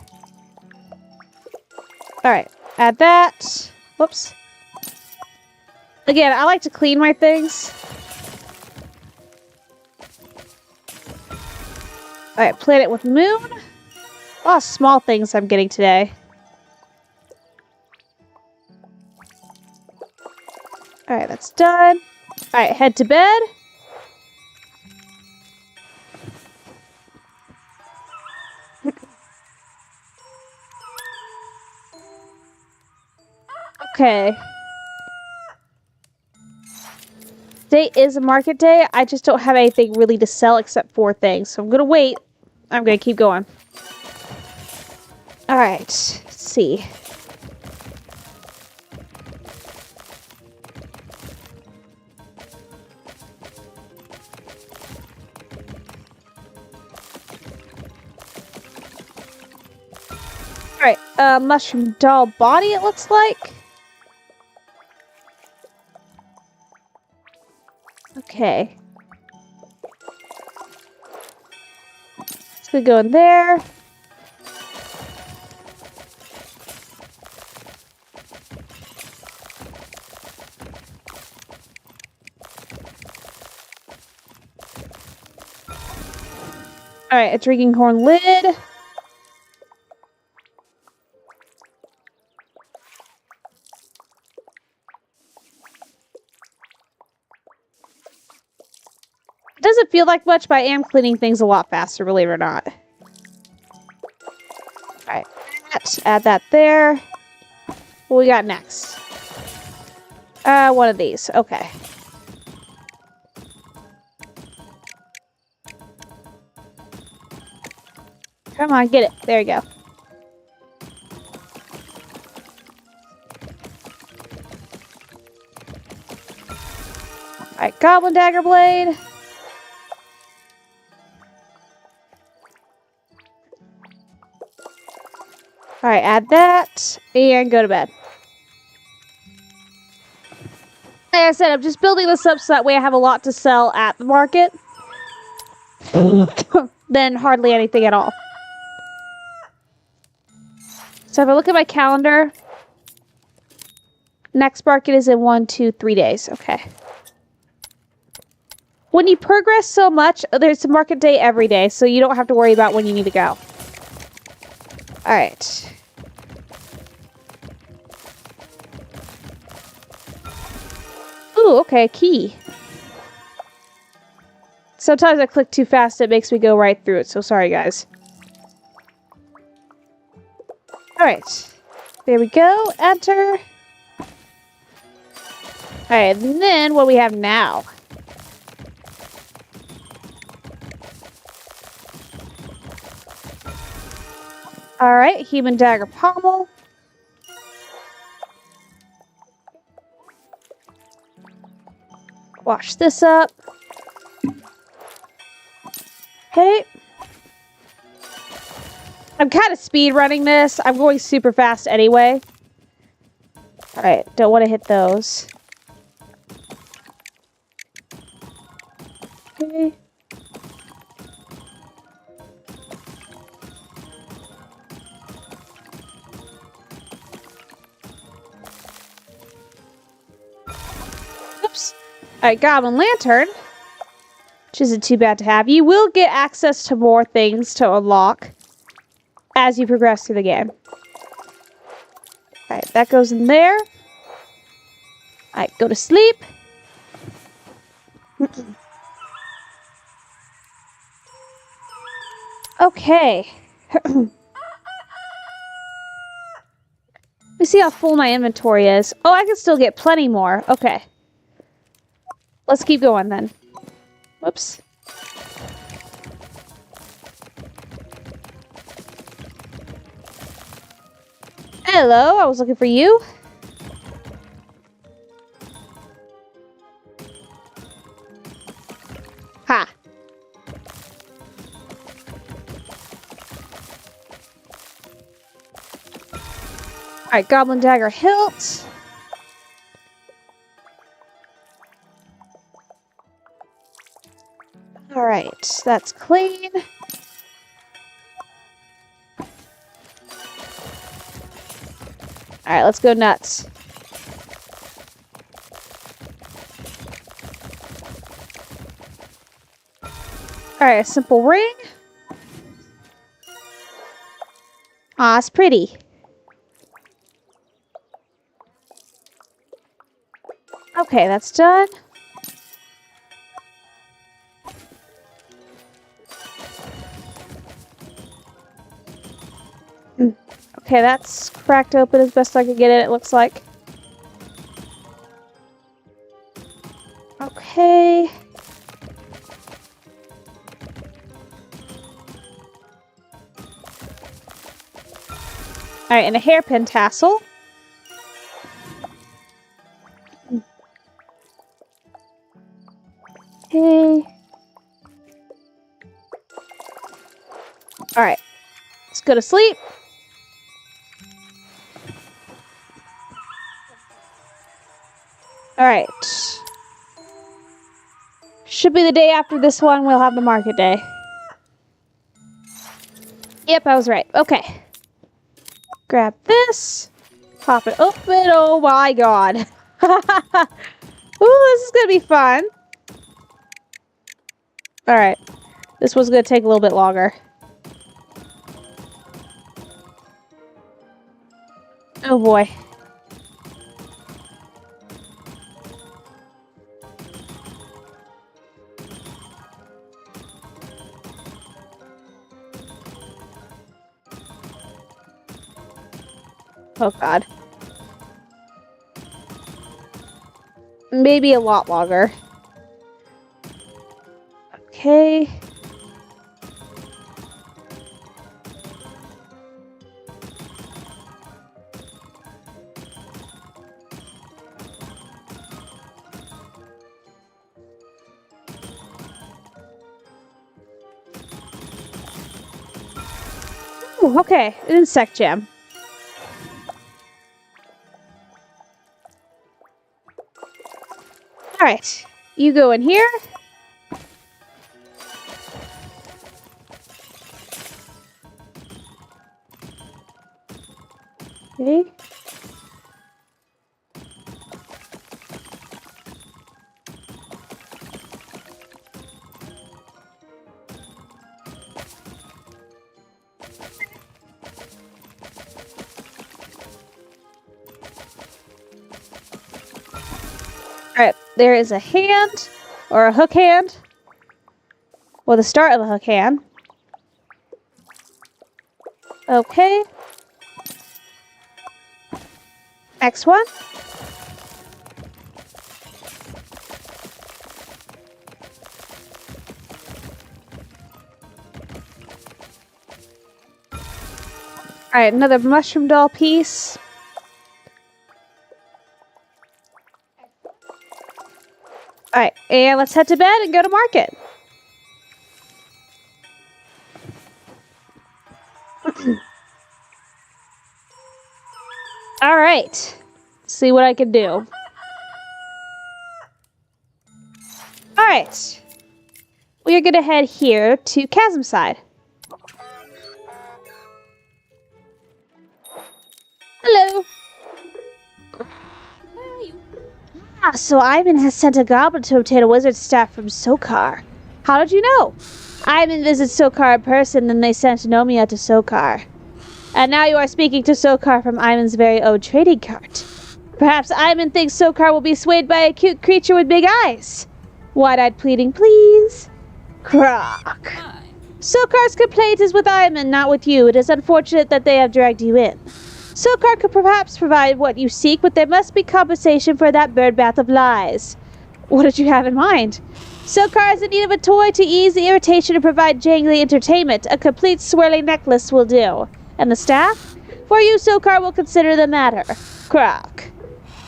Alright, add that. Whoops. Again, I like to clean my things. Alright, planet with moon. A lot of small things I'm getting today. Alright, that's done. Alright, head to bed. Okay. Today is a market day. I just don't have anything really to sell except 4 things. So I'm gonna wait. I'm gonna keep going. Alright, let's see. Alright, mushroom doll body it looks like. Okay. So we go in there. Alright, a drinking horn lid. Doesn't feel like much, but I am cleaning things a lot faster, believe it or not. Alright, add that there. What we got next? One of these. Okay. Come on, get it. There you go. Alright, Goblin Dagger Blade. Alright, add that. And go to bed. Like I said, I'm just building this up so that way I have a lot to sell at the market. Then hardly anything at all. So if I look at my calendar, next market is in 1, 2, 3 days. Okay. When you progress so much, there's a market day every day, so you don't have to worry about when you need to go. Alright. Ooh, okay, key. Sometimes I click too fast, it makes me go right through it, so sorry, guys. Alright. There we go. Enter. Alright, and then what do we have now? Alright, human dagger pommel. Wash this up. Okay. I'm kind of speed running this. I'm going super fast anyway. Alright, don't want to hit those. Okay. Oops. Alright, Goblin Lantern. Which isn't too bad to have. You will get access to more things to unlock as you progress through the game. Alright, that goes in there. Alright, go to sleep. Okay. Let me see how full my inventory is. Oh, I can still get plenty more. Okay. Let's keep going then. Whoops. Hello, I was looking for you. Ha. Alright, Goblin Dagger hilt. Alright, that's clean. Alright, let's go nuts. Alright, a simple ring. Aw, it's pretty. Okay, that's done. Okay, that's cracked open as best I can get it looks like. Okay. Alright, and a hairpin tassel. Okay. Alright. Let's go to sleep. Alright. Should be the day after this one, we'll have the market day. Yep, I was right. Okay. Grab this. Pop it open. Oh my god. Ooh, this is gonna be fun. Alright. This one's gonna take a little bit longer. Oh boy. Oh god. Maybe a lot longer. Okay. Ooh, okay, an insect gem. Alright, you go in here. Okay. Alright, there is a hand, or a hook hand, or the start of a hook hand. Okay. Next one. Alright, another mushroom doll piece. Alright, and let's head to bed and go to market. Alright, see what I can do. Alright, we are going to head here to Chasm Side. Hello. So Aimon has sent a goblin to obtain a wizard's staff from Sokar. How did you know? Aimon visits Sokar in person, then they sent Nomia to Sokar. And now you are speaking to Sokar from Aimon's very own trading cart. Perhaps Aimon thinks Sokar will be swayed by a cute creature with big eyes. Wide-eyed pleading, please. Croc. Sokar's complaint is with Aimon, not with you. It is unfortunate that they have dragged you in. Sokar could perhaps provide what you seek, but there must be compensation for that bird bath of lies. What did you have in mind? Sokar is in need of a toy to ease the irritation and provide jangly entertainment. A complete swirling necklace will do. And the staff? For you, Sokar will consider the matter. Croc.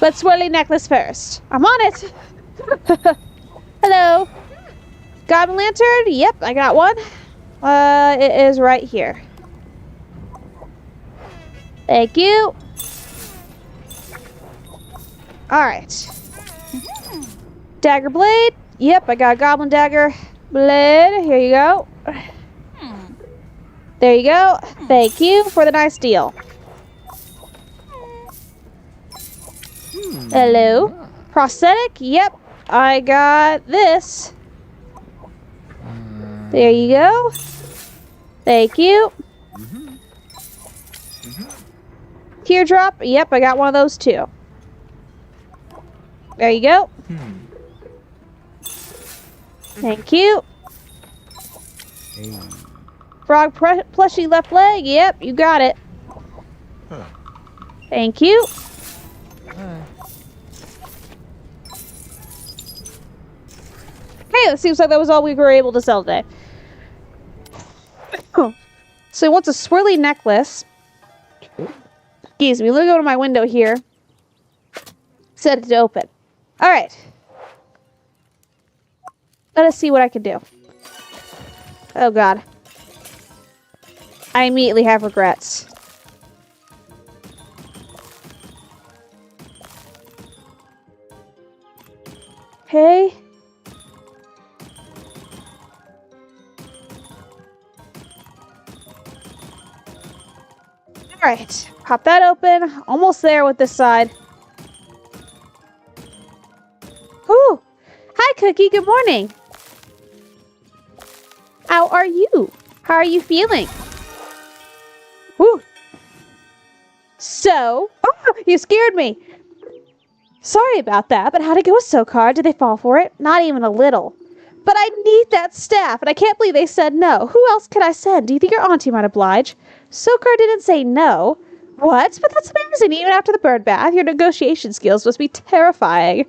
But swirling necklace first. I'm on it. Hello. Goblin lantern? Yep, I got one. It is right here. Thank you. Alright. Dagger blade. Yep, I got a goblin dagger blade. Here you go. There you go. Thank you for the nice deal. Hello. Prosthetic. Yep, I got this. There you go. Thank you. Teardrop. Yep, I got one of those too. There you go. Thank you. Frog plushie left leg. Yep, you got it. Thank you. Hey, it seems like that was all we were able to sell today. So he wants a swirly necklace. Excuse me, let me go to my window here. Set it to open. Alright. Let us see what I can do. Oh god. I immediately have regrets. Okay. Alright, pop that open. Almost there with this side. Ooh! Hi, Cookie. Good morning. How are you? How are you feeling? Ooh. So, oh, you scared me. Sorry about that, but how'd it go with Sokar? Did they fall for it? Not even a little. But I need that staff, and I can't believe they said no. Who else could I send? Do you think your auntie might oblige? Sokar didn't say no. What? But that's amazing. Even after the bird bath, your negotiation skills must be terrifying.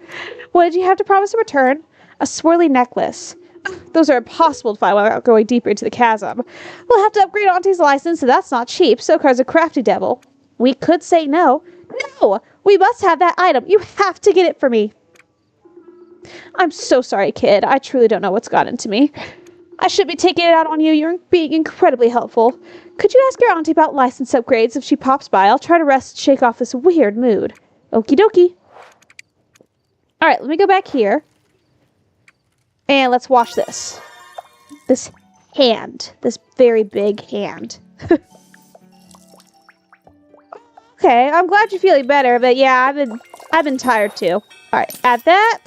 What did you have to promise in return? A swirly necklace. Those are impossible to find without going deeper into the chasm. We'll have to upgrade Auntie's license, so that's not cheap. Sokar's a crafty devil. We could say no. No! We must have that item. You have to get it for me. I'm so sorry, kid. I truly don't know what's got into me. I should be taking it out on you. You're being incredibly helpful. Could you ask your auntie about license upgrades if she pops by? I'll try to rest and shake off this weird mood. Okie dokie. Alright, let me go back here. And let's wash this. This hand. This very big hand. Okay, I'm glad you're feeling better, but yeah, I've been tired too. Alright, add that.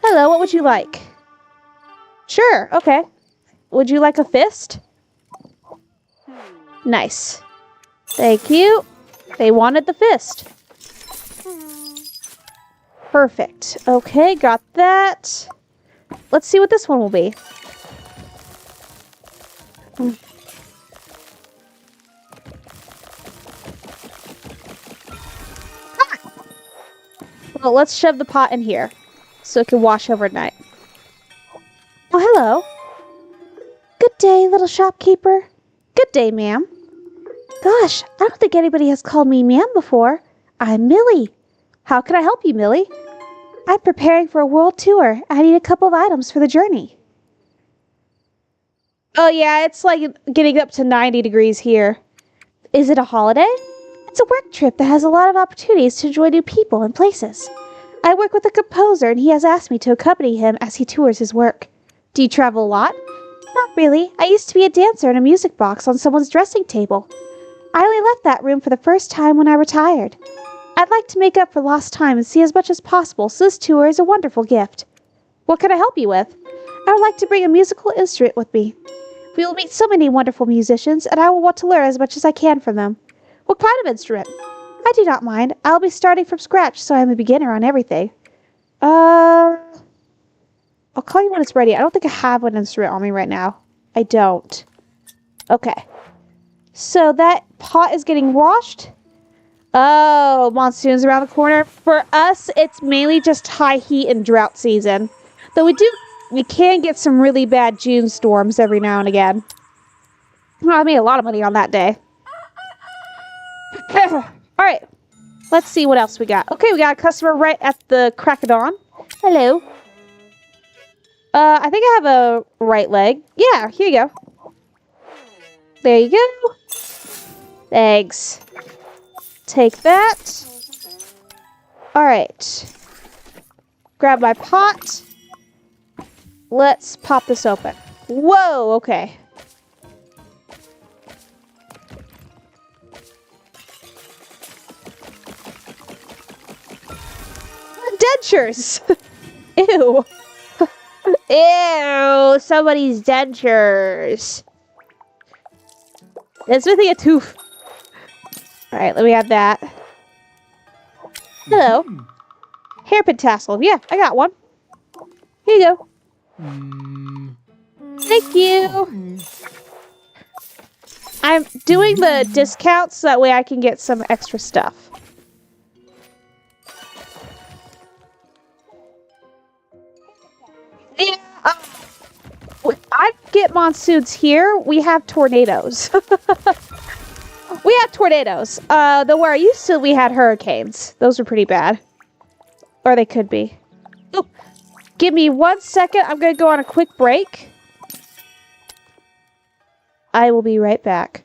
Hello, what would you like? Sure, okay. Would you like a fist? Nice. Thank you. They wanted the fist. Perfect. Okay, got that. Let's see what this one will be. Well, let's shove the pot in here so it can wash overnight. Oh, hello. Good day, little shopkeeper. Good day, ma'am. Gosh, I don't think anybody has called me ma'am before. I'm Millie. How can I help you, Millie? I'm preparing for a world tour. I need a couple of items for the journey. Oh yeah, it's like getting up to 90 degrees here. Is it a holiday? It's a work trip that has a lot of opportunities to enjoy new people and places. I work with a composer and he has asked me to accompany him as he tours his work. Do you travel a lot? Not really. I used to be a dancer in a music box on someone's dressing table. I only left that room for the first time when I retired. I'd like to make up for lost time and see as much as possible, so this tour is a wonderful gift. What can I help you with? I would like to bring a musical instrument with me. We will meet so many wonderful musicians, and I will want to learn as much as I can from them. What kind of instrument? I do not mind. I'll be starting from scratch, so I'm a beginner on everything. I'll call you when it's ready. I don't think I have an instrument on me right now. I don't. Okay. So that pot is getting washed. Oh, monsoon's around the corner. For us, it's mainly just high heat and drought season. Though we can get some really bad June storms every now and again. Well, I made a lot of money on that day. Alright, let's see what else we got. Okay, we got a customer right at the crack of dawn. Hello. I think I have a right leg. Yeah, here you go. There you go. Thanks. Take that. Alright. Grab my pot. Let's pop this open. Whoa, okay. Dentures! Ew. Ew, somebody's dentures. It's missing a tooth. Alright, let me add that. Hello. Hairpin tassel. Yeah, I got one. Here you go. Thank you. I'm doing the discounts so that way I can get some extra stuff. Yeah, I get monsoons here. We have tornadoes. We have tornadoes. Though where I used to, we had hurricanes. Those were pretty bad. Or they could be. Oh, give me 1 second. I'm going to go on a quick break. I will be right back.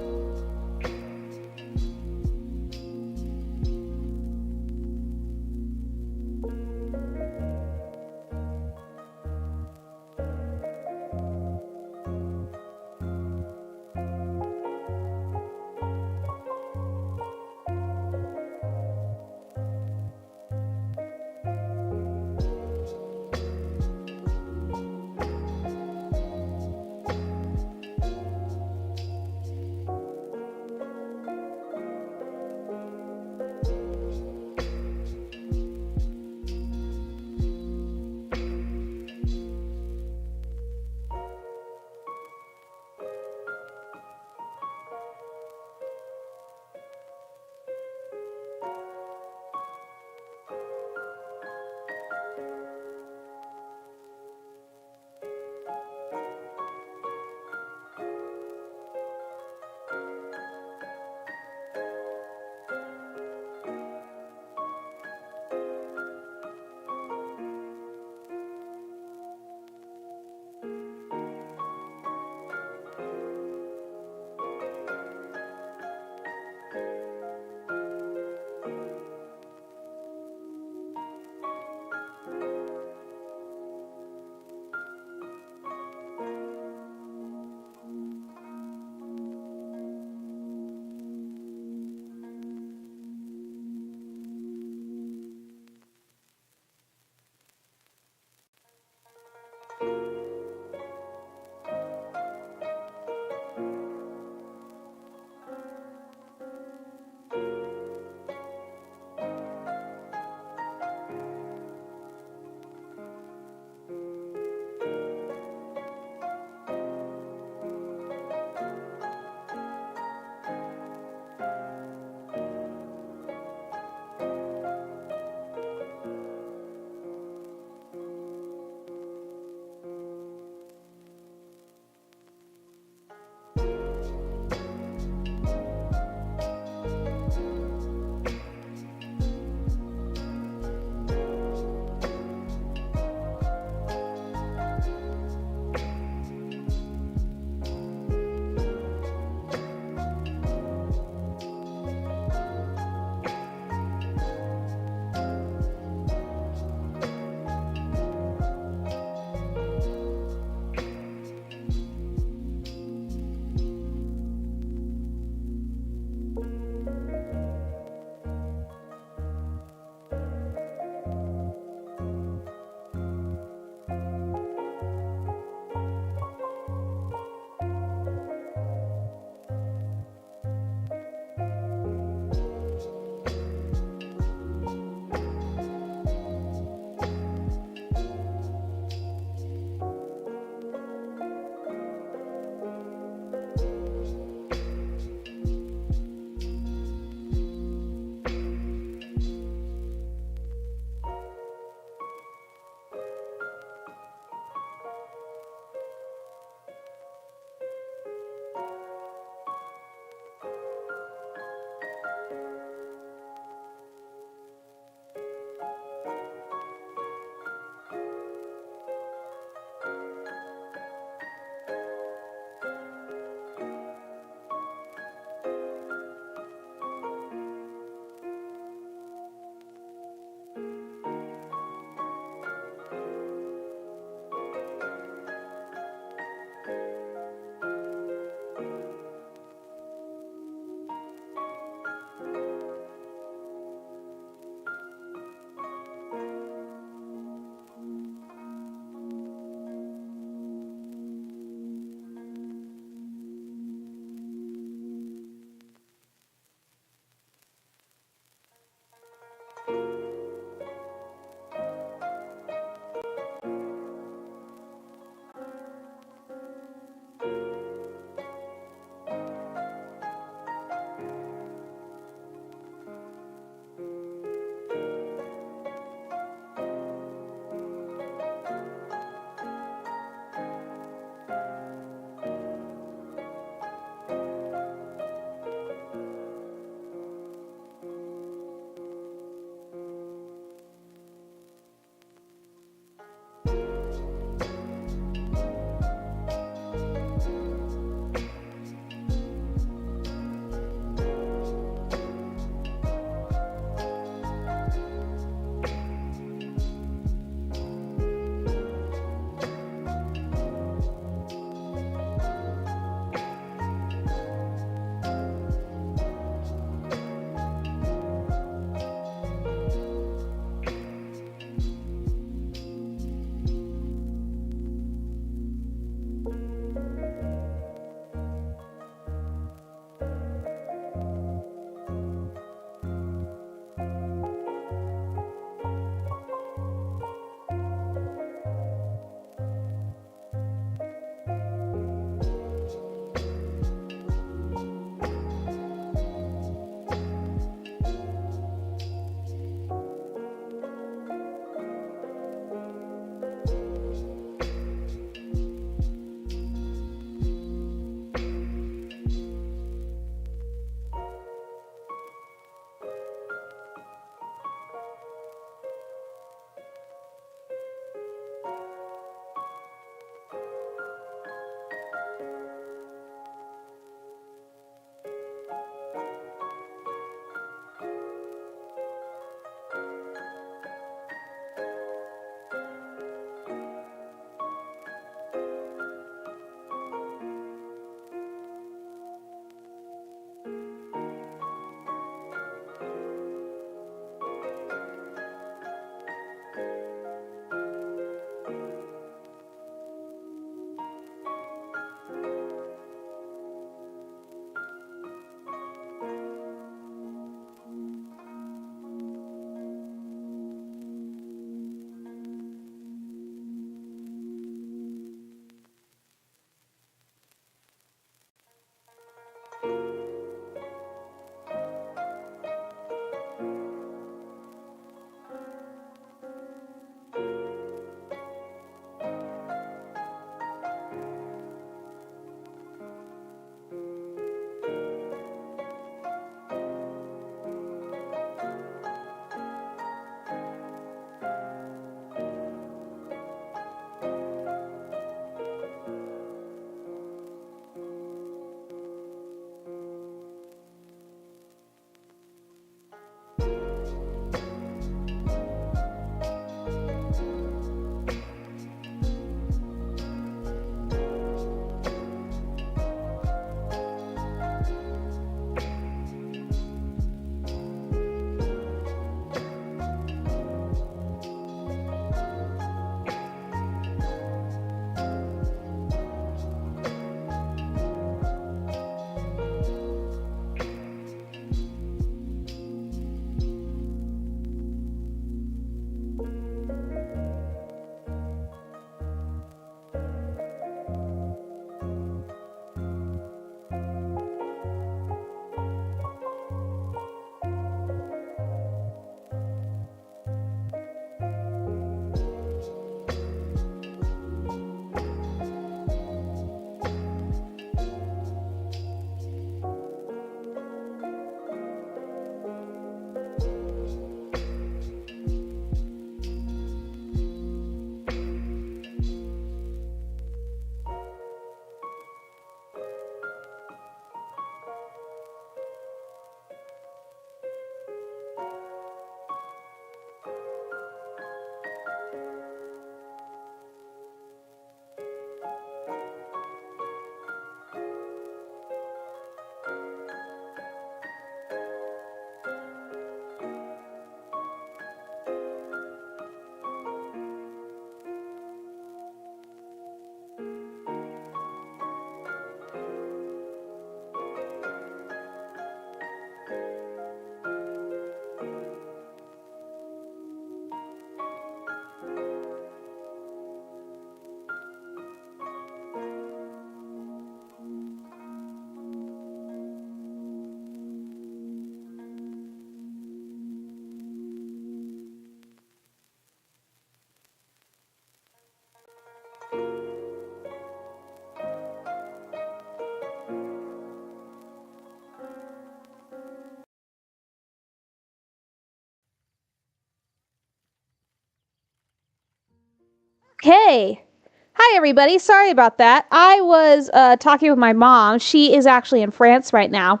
Hey. Hi, everybody. Sorry about that. I was talking with my mom. She is actually in France right now,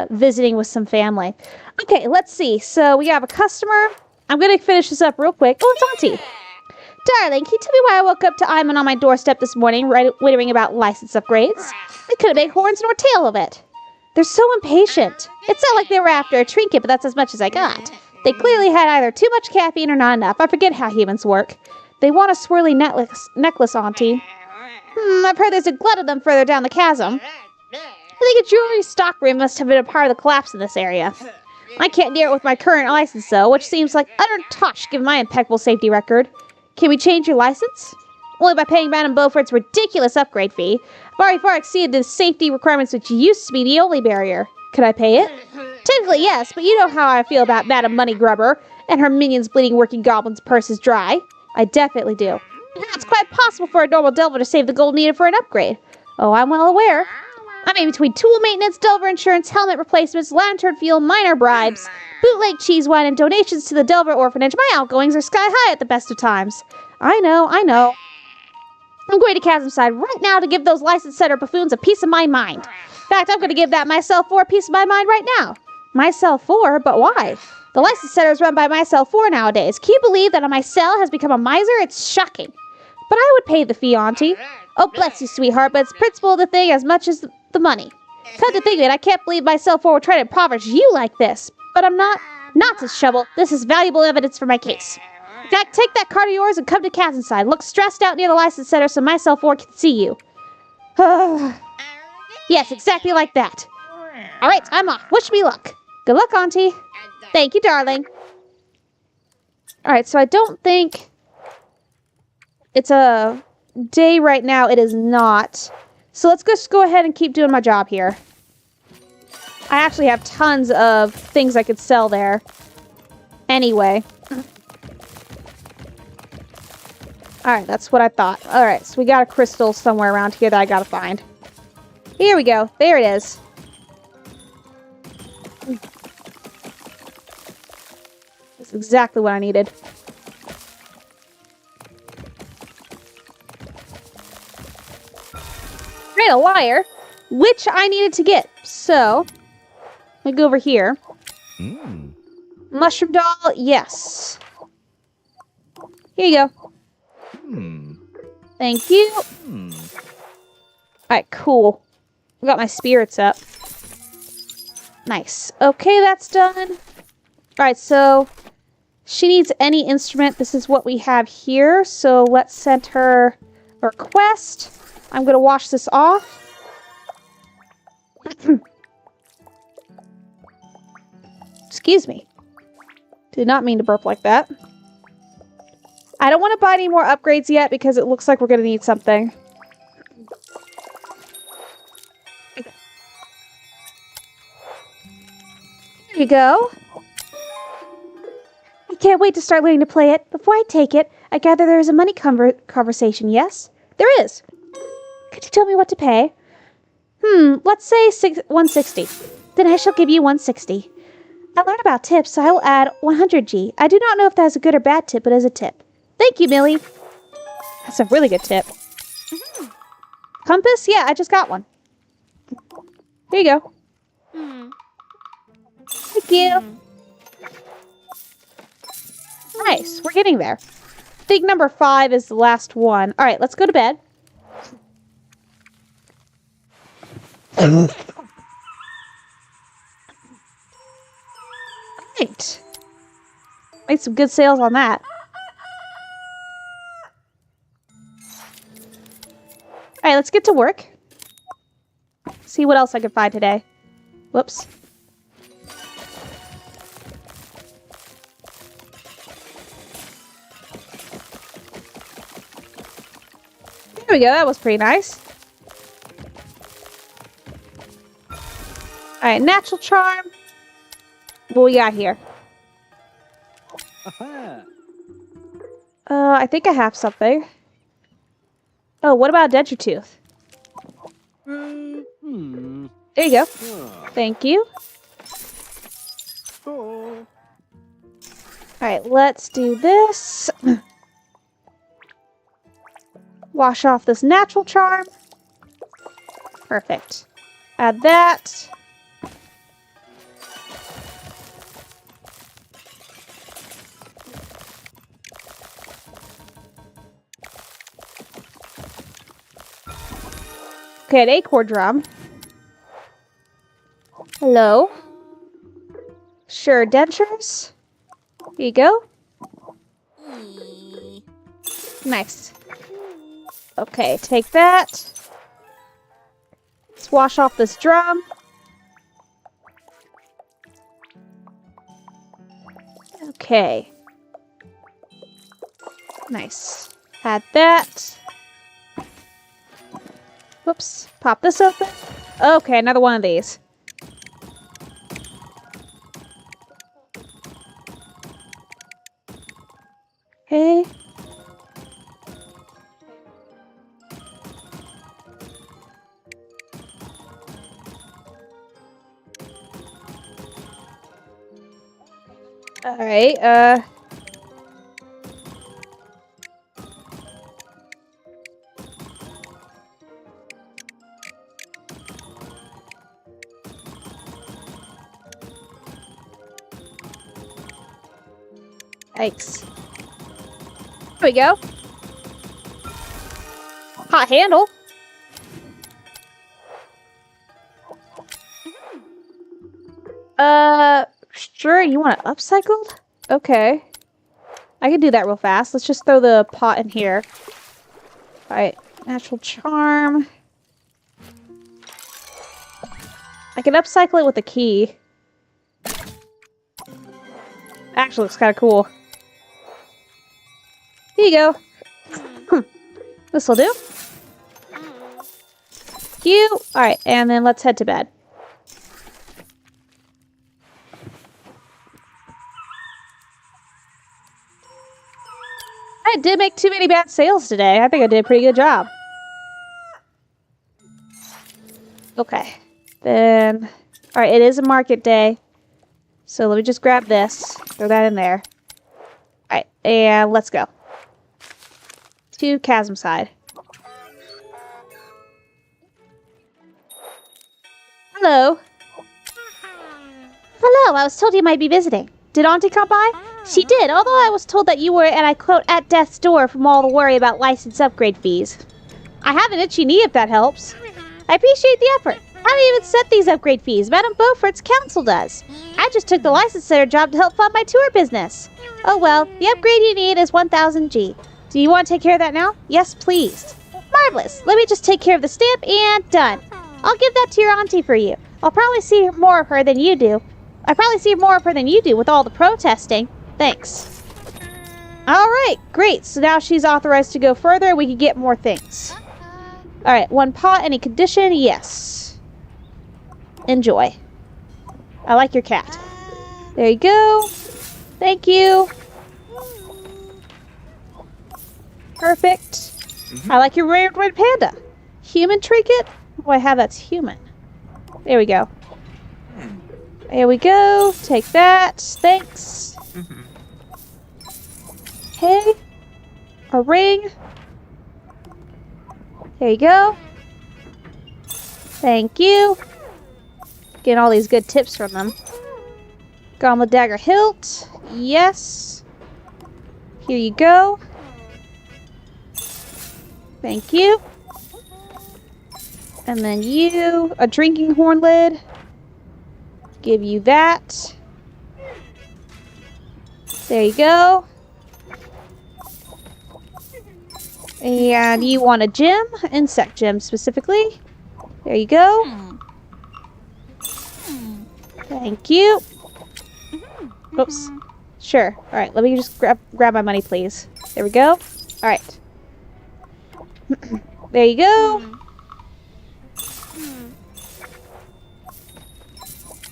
visiting with some family. Okay, let's see. So we have a customer. I'm going to finish this up real quick. Oh, it's Auntie. Darling, can you tell me why I woke up to Aimon on my doorstep this morning, wittering about license upgrades? They couldn't make horns nor tail of it. They're so impatient. It's not like they were after a trinket, but that's as much as I got. They clearly had either too much caffeine or not enough. I forget how humans work. They want a swirly necklace, Auntie. I've heard there's a glut of them further down the chasm. I think a jewelry stockroom must have been a part of the collapse in this area. I can't near it with my current license, though, which seems like utter tosh given my impeccable safety record. Can we change your license? Only by paying Madame Beaufort's ridiculous upgrade fee. I've already far exceeded the safety requirements which used to be the only barrier. Could I pay it? Technically, yes, but you know how I feel about Madame Money Grubber and her minions bleeding working goblins' purses dry. I definitely do. It's quite possible for a normal Delver to save the gold needed for an upgrade. Oh, I'm well aware. I mean, between tool maintenance, Delver insurance, helmet replacements, lantern fuel, minor bribes, bootleg cheese wine, and donations to the Delver orphanage, my outgoings are sky high at the best of times. I know. I'm going to Chasmside right now to give those license setter buffoons a piece of my mind. In fact, I'm going to give that Myself 4 a piece of my mind right now. Myself 4? But why? The license setter is run by Myself 4 nowadays. Can you believe that a Mycel has become a miser? It's shocking. But I would pay the fee, Auntie. Oh, bless you, sweetheart, but it's principle of the thing as much as the money. Come to think of it, I can't believe Myself 4 would try to impoverish you like this. But I'm not. Nonsense, Shovel. This is valuable evidence for my case. In fact, take that card of yours and come to Chasmside. Look stressed out near the license center so Myself 4 can see you. Yes, exactly like that. All right, I'm off. Wish me luck. Good luck, Auntie. Thank you, darling. All right, so I don't think it's a day right now. It is not. So let's just go ahead and keep doing my job here. I actually have tons of things I could sell there. Anyway. Alright, that's what I thought. Alright, so we got a crystal somewhere around here that I gotta find. Here we go. There it is. That's exactly what I needed. Right, a lyre, which I needed to get. So, let me go over here. Mushroom doll, yes. Here you go. Thank you. Alright, cool. I got my spirits up. Nice. Okay, that's done. Alright, so she needs any instrument. This is what we have here. So let's send her a request. I'm going to wash this off. Excuse me. Did not mean to burp like that. I don't want to buy any more upgrades yet because it looks like we're going to need something. There you go. I can't wait to start learning to play it. Before I take it, I gather there is a money conversation, yes? There is. Could you tell me what to pay? Let's say 160. Then I shall give you 160. I learned about tips, so I will add 100G. I do not know if that is a good or bad tip, but as a tip. Thank you, Millie. That's a really good tip. Compass? Yeah, I just got one. Here you go. Thank you. Nice. We're getting there. I think number 5 is the last one. All right, let's go to bed. Right. Made some good sales on that. Alright, let's get to work. See what else I can find today. Whoops. There we go, that was pretty nice. Alright, natural charm. What we got here? I think I have something. Oh, what about denture tooth? There you go. Thank you. Alright, let's do this. Wash off this natural charm. Perfect. Add that. Okay, an acorn drum. Hello. Sure, dentures. Here you go. Nice. Okay, take that. Let's wash off this drum. Okay. Nice. Add that. Whoops. Pop this open. Okay, another one of these. Okay. Alright, Yikes. There we go. Hot handle. Sure, you want it upcycled? Okay. I can do that real fast. Let's just throw the pot in here. Alright, natural charm. I can upcycle it with a key. Actually looks kind of cool. Here you go. This'll do. Cute. Alright, and then let's head to bed. I did make too many bad sales today. I think I did a pretty good job. Okay. Then, alright, it is a market day. So let me just grab this. Throw that in there. Alright, and let's go. To Chasm Side. Hello. Hello, I was told you might be visiting. Did Auntie come by? She did, although I was told that you were, and I quote, at death's door from all the worry about license upgrade fees. I have an itchy knee if that helps. I appreciate the effort. I don't even set these upgrade fees. Madame Beaufort's council does. I just took the license center job to help fund my tour business. Oh well, the upgrade you need is 1000 G. Do you want to take care of that now? Yes, please. Marvelous. Let me just take care of the stamp and done. I'll give that to your auntie for you. I'll probably see more of her than you do. With all the protesting. Thanks. Alright, great. So now she's authorized to go further. We can get more things. Alright, one pot, any condition? Yes. Enjoy. I like your cat. There you go. Thank you. Perfect. I like your rare red panda. Human trinket? Oh, I have that's human. There we go. There we go. Take that. Thanks. Okay. A ring. There you go. Thank you. Getting all these good tips from them. Gauntlet dagger hilt. Yes. Here you go. Thank you. And then you, a drinking horn lid. Give you that. There you go. And you want a gem, insect gem specifically. There you go. Thank you. Oops. Sure. All right, let me just grab my money, please. There we go. All right. There you go.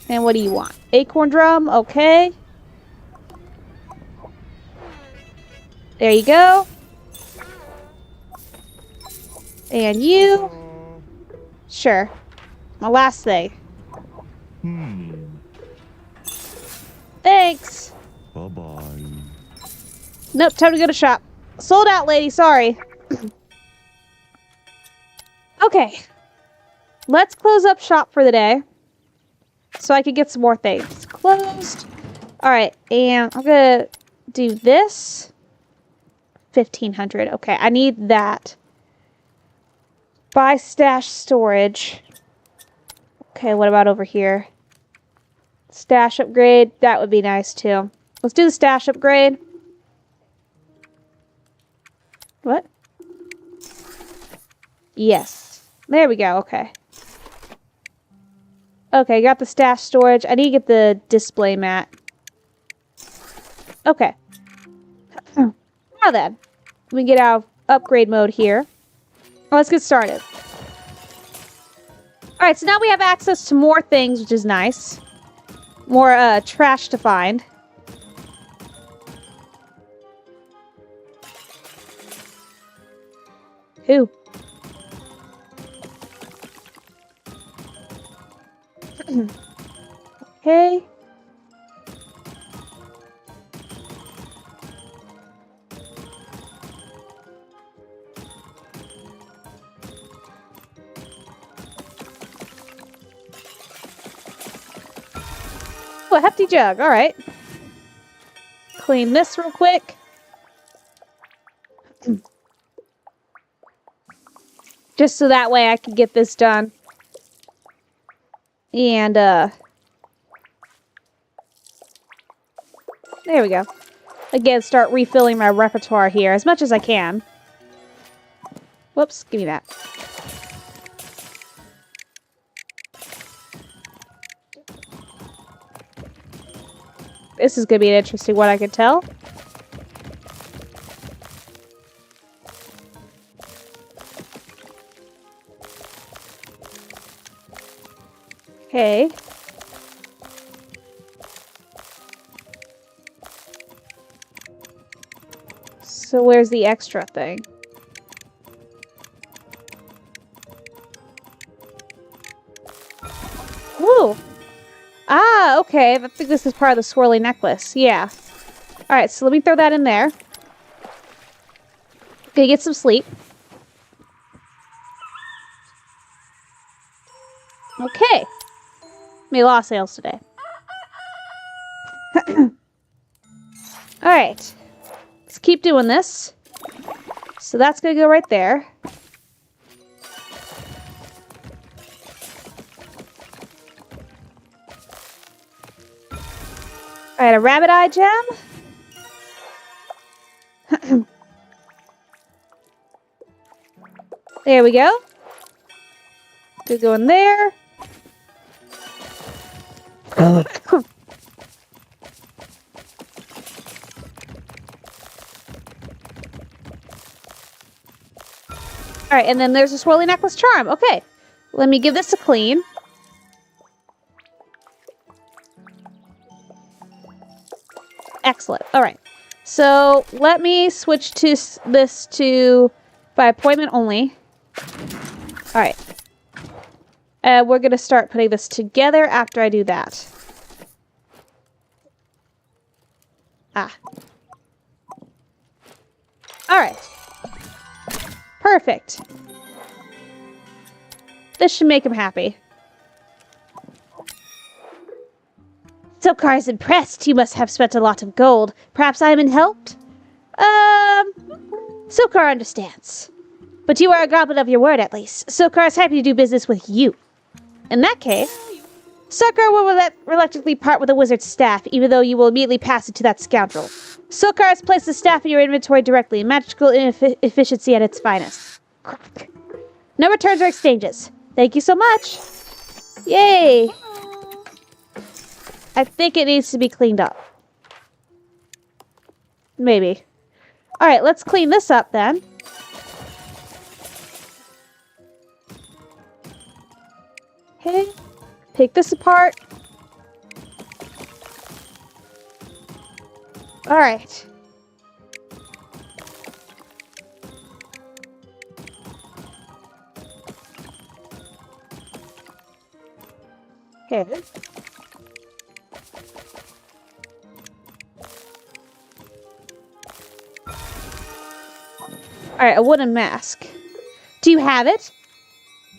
And what do you want? Acorn drum, okay. There you go. And you. Sure. My last thing. Thanks. Bye-bye. Nope, time to go to shop. Sold out, lady, sorry. Okay. Let's close up shop for the day. So I can get some more things. Closed. Alright, and I'm gonna do this. 1,500. Okay, I need that. Buy stash storage. Okay, what about over here? Stash upgrade. That would be nice too. Let's do the stash upgrade. What? Yes. There we go. Okay. Okay, got the stash storage. I need to get the display mat. Okay. Now then, we get out of upgrade mode here. Let's get started. Alright, so now we have access to more things, which is nice. More trash to find. Who? Okay. Oh, a hefty jug. All right. Clean this real quick. Just so that way I can get this done. And, there we go. Again, start refilling my repertoire here as much as I can. Whoops, give me that. This is going to be an interesting one, I can tell. Okay. So where's the extra thing? Ooh. Ah, okay. I think this is part of the swirly necklace. Yeah. Alright, so let me throw that in there. Gonna get some sleep. Okay. Made a lot of sales today. Alright. Let's keep doing this. So that's gonna go right there. Alright, a rabbit eye gem. There we go. Good going there. Alright, and then there's a swirly necklace charm. Okay. Let me give this a clean. Excellent. Alright. So, let me switch to this to by appointment only. Alright. We're going to start putting this together after I do that. Ah. Alright. Perfect. This should make him happy. Sokar is impressed. You must have spent a lot of gold. Perhaps Aimon helped? Sokar understands. But you are a goblin of your word, at least. Sokar is happy to do business with you. In that case, Sokar will reluctantly part with the wizard's staff, even though you will immediately pass it to that scoundrel. Sokar has placed the staff in your inventory directly, magical efficiency at its finest. Crack. No returns or exchanges. Thank you so much. Yay! I think it needs to be cleaned up. Maybe. Alright, let's clean this up then. Okay. Take this apart. Alright. Okay. Alright, a wooden mask. Do you have it?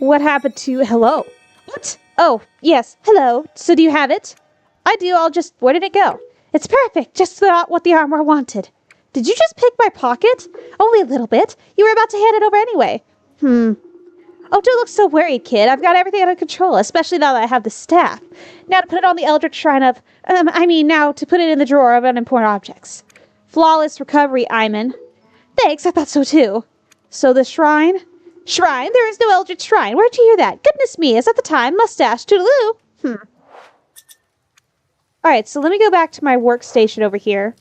What happened to hello? What? Oh, yes, hello. So do you have it? I do, where did it go? It's perfect, just what the Armoire wanted. Did you just pick my pocket? Only a little bit. You were about to hand it over anyway. Oh, don't look so worried, kid. I've got everything under control, especially now that I have the staff. Now to put it on the Eldritch Shrine of... now to put it in the drawer of unimportant objects. Flawless recovery, Aimon. Thanks, I thought so too. So the shrine? Shrine? There is no Eldritch Shrine. Where'd you hear that? Goodness me, is that the time? Mustache, toodaloo. Alright, so let me go back to my workstation over here.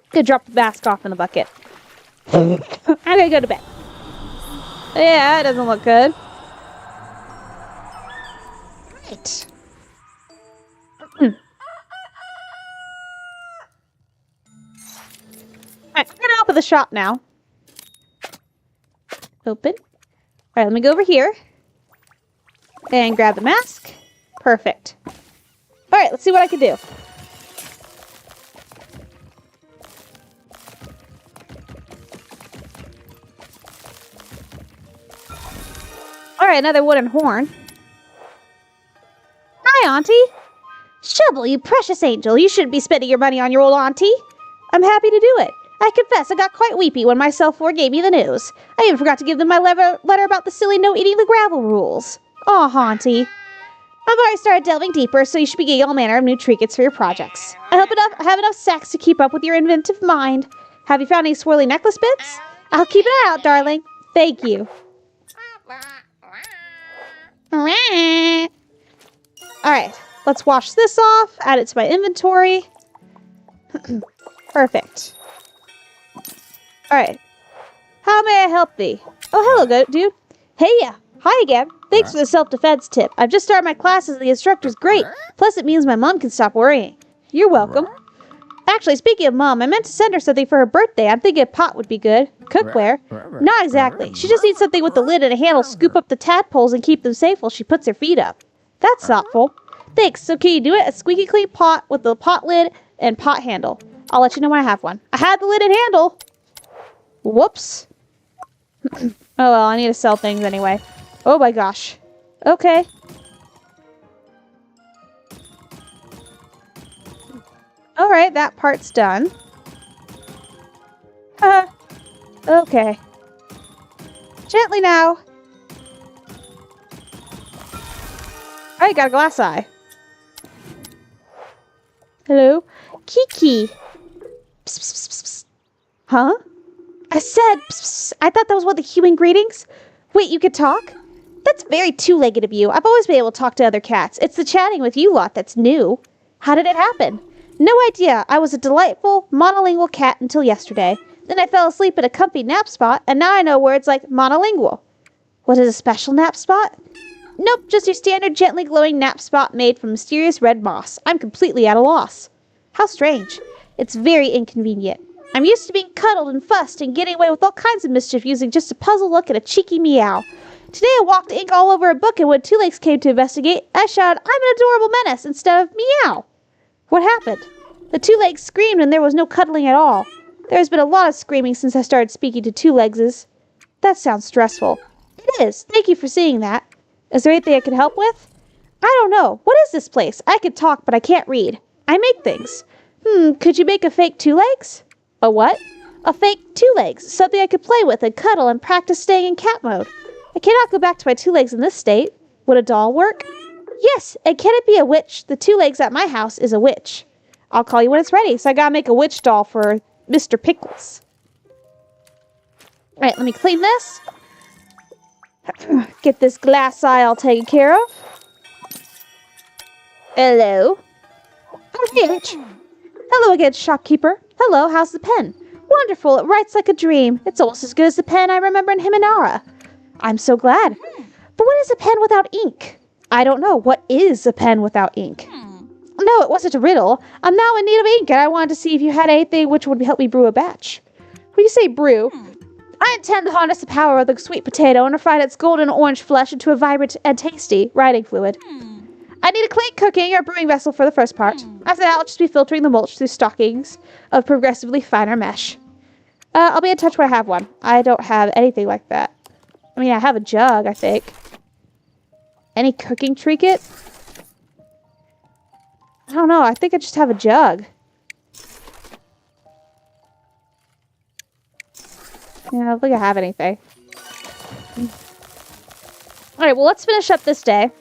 Gonna drop the mask off in the bucket. I'm gonna go to bed. Yeah, it doesn't look good. Right. Alright, I'm gonna open the shop now. Open. Alright, let me go over here. And grab the mask. Perfect. Alright, let's see what I can do. Alright, another wooden horn. Hi, Auntie. Shovel, you precious angel. You shouldn't be spending your money on your old auntie. I'm happy to do it. I confess I got quite weepy when my self-4 gave me the news. I even forgot to give them my letter about the silly no eating the gravel rules. Aw, Auntie. I've already started delving deeper, so you should be getting all manner of new trinkets for your projects. I have enough sacks to keep up with your inventive mind. Have you found any swirly necklace bits? I'll keep an eye out, darling. Thank you. Alright, let's wash this off, add it to my inventory. Perfect. Alright. How may I help thee? Oh, hello, dude. Hey, yeah. Hi again. Thanks for the self-defense tip. I've just started my classes and the instructor's great. Plus, it means my mom can stop worrying. You're welcome. Actually, speaking of mom, I meant to send her something for her birthday. I'm thinking a pot would be good. Cookware? Not exactly. She just needs something with the lid and a handle to scoop up the tadpoles and keep them safe while she puts her feet up. That's thoughtful. Thanks. So can you do it? A squeaky clean pot with the pot lid and pot handle. I'll let you know when I have one. I had the lid and handle. Whoops. Oh well, I need to sell things anyway. Oh my gosh. Okay. Alright, that part's done. Okay. Gently now. Alright, got a glass eye. Hello? Kiki. Psst, psst, psst, psst. Huh? I said psst, psst. I thought that was one of the human greetings. Wait, you could talk? That's very two-legged of you. I've always been able to talk to other cats. It's the chatting with you lot that's new. How did it happen? No idea. I was a delightful, monolingual cat until yesterday. Then I fell asleep at a comfy nap spot, and now I know words like monolingual. Was it a special nap spot? Nope, just your standard gently glowing nap spot made from mysterious red moss. I'm completely at a loss. How strange. It's very inconvenient. I'm used to being cuddled and fussed and getting away with all kinds of mischief using just a puzzled look and a cheeky meow. Today I walked ink all over a book, and when Two Legs came to investigate, I shouted, "I'm an adorable menace," instead of meow. What happened? The Two Legs screamed and there was no cuddling at all. There's been a lot of screaming since I started speaking to Two Legses. That sounds stressful. It is. Thank you for seeing that. Is there anything I can help with? I don't know. What is this place? I can talk, but I can't read. I make things. Could you make a fake Two Legs? A what? A fake Two Legs. Something I could play with and cuddle and practice staying in cat mode. I cannot go back to my Two Legs in this state. Would a doll work? Yes, and can it be a witch? The Two Legs at my house is a witch. I'll call you when it's ready, so I gotta make a witch doll for Mr. Pickles. Alright, let me clean this. Get this glass eye all taken care of. Hello. Hello again, shopkeeper. Hello, how's the pen? Wonderful, it writes like a dream. It's almost as good as the pen I remember in Himinara. I'm so glad. But what is a pen without ink? I don't know. What is a pen without ink? No, it wasn't a riddle. I'm now in need of ink, and I wanted to see if you had anything which would help me brew a batch. When you say brew, I intend to harness the power of the sweet potato and refine its golden orange flesh into a vibrant and tasty writing fluid. I need a clean cooking or brewing vessel for the first part. After that, I'll just be filtering the mulch through stockings of progressively finer mesh. I'll be in touch when I have one. I don't have anything like that. I mean, I have a jug, I think. Any cooking trinket? I don't know. I think I just have a jug. Yeah, I don't think I have anything. Alright, well, let's finish up this day.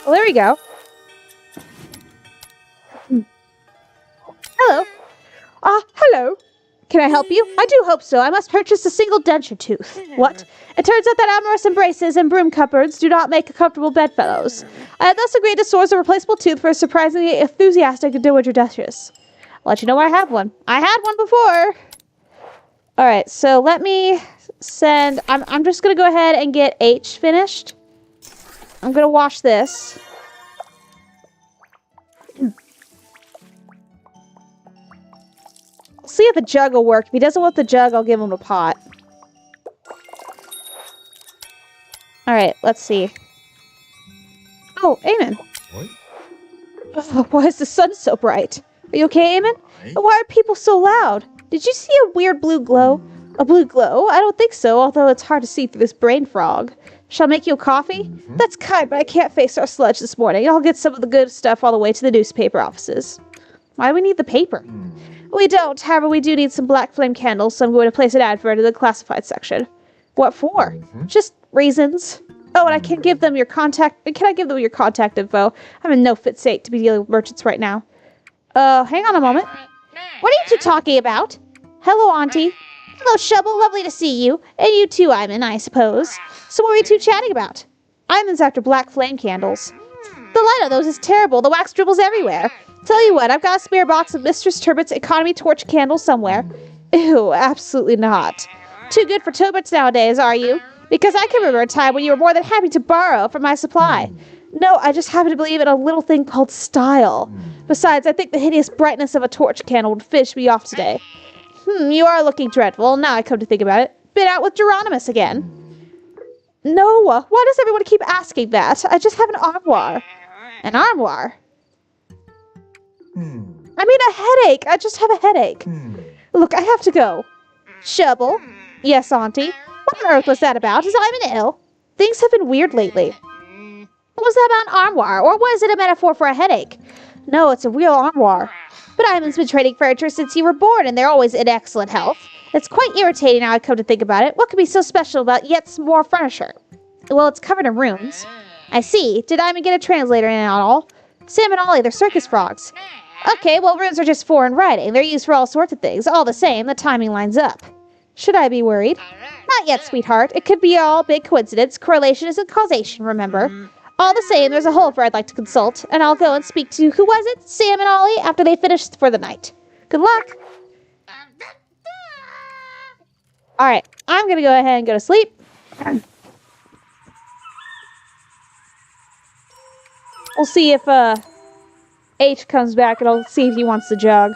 Well, there we go. Hello. Hello. Can I help you? I do hope so. I must purchase a single denture tooth. What? It turns out that amorous embraces and broom cupboards do not make comfortable bedfellows. I have thus agreed to source a replaceable tooth for a surprisingly enthusiastic dowager duchess. I'll let you know I have one. I had one before. Alright, so let me send... I'm just going to go ahead and get H finished. I'm going to wash this. See if the jug will work. If he doesn't want the jug, I'll give him a pot. Alright, let's see. Oh, Aimon. What? Oh, why is the sun so bright? Are you okay, Aimon? Why are people so loud? Did you see a weird blue glow? A blue glow? I don't think so, although it's hard to see through this brain fog. Shall I make you a coffee? That's kind, but I can't face our sludge this morning. I'll get some of the good stuff all the way to the newspaper offices. Why do we need the paper? We don't. However, we do need some black flame candles, so I'm going to place an advert in the classified section. What for? Just reasons. Oh, and I can give them your contact... Can I give them your contact info? I'm in no fit state to be dealing with merchants right now. Hang on a moment. What are you two talking about? Hello, Auntie. Hello, Shovel. Lovely to see you. And you too, Aimon, I suppose. So what were you two chatting about? Aimon's after black flame candles. The light on those is terrible. The wax dribbles everywhere. Tell you what, I've got a spare box of Mistress Turbott's economy torch candles somewhere. Ew, absolutely not. Too good for Turbott's nowadays, are you? Because I can remember a time when you were more than happy to borrow from my supply. No, I just happen to believe in a little thing called style. Besides, I think the hideous brightness of a torch candle would finish me off today. You are looking dreadful, now I come to think about it. Been out with Geronimus again. No, why does everyone keep asking that? I just have an armoire. An armoire? I mean a headache. I just have a headache. Look, I have to go. Shovel? Yes, Auntie. What on earth was that about? Is Aimon ill? Things have been weird lately. Was that about an armoire, or was it a metaphor for a headache? No, it's a real armoire. But Aimon's been trading furniture since you were born, and they're always in excellent health. It's quite irritating now I come to think about it. What could be so special about yet some more furniture? Well, it's covered in runes. I see. Did Aimon get a translator in at all? Sam and Ollie, they're circus frogs. Okay, well, runes are just foreign writing. They're used for all sorts of things. All the same, the timing lines up. Should I be worried? Not yet, sweetheart. It could be all big coincidence. Correlation isn't causation, remember? All the same, there's a Holfer I'd like to consult, and I'll go and speak to, who was it? Sam and Ollie, after they finish for the night. Good luck. Alright, I'm gonna go ahead and go to sleep. We'll see if, H comes back, and I'll see if he wants the jug.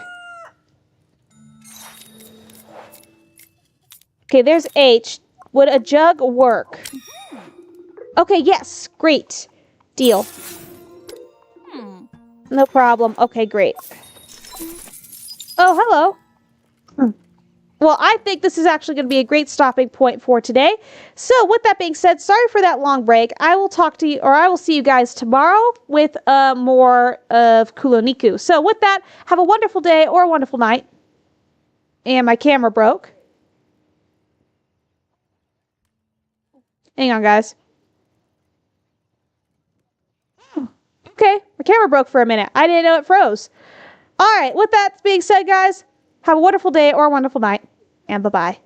Okay, there's H. Would a jug work? Okay, yes. Great. Deal. No problem. Okay, great. Oh, hello. Well, I think this is actually going to be a great stopping point for today. So, with that being said, sorry for that long break. I will talk to you, or I will see you guys tomorrow with more of Kuloniku. So, with that, have a wonderful day or a wonderful night. And my camera broke. Hang on, guys. Okay, my camera broke for a minute. I didn't know it froze. All right, with that being said, guys, have a wonderful day or a wonderful night, and bye-bye.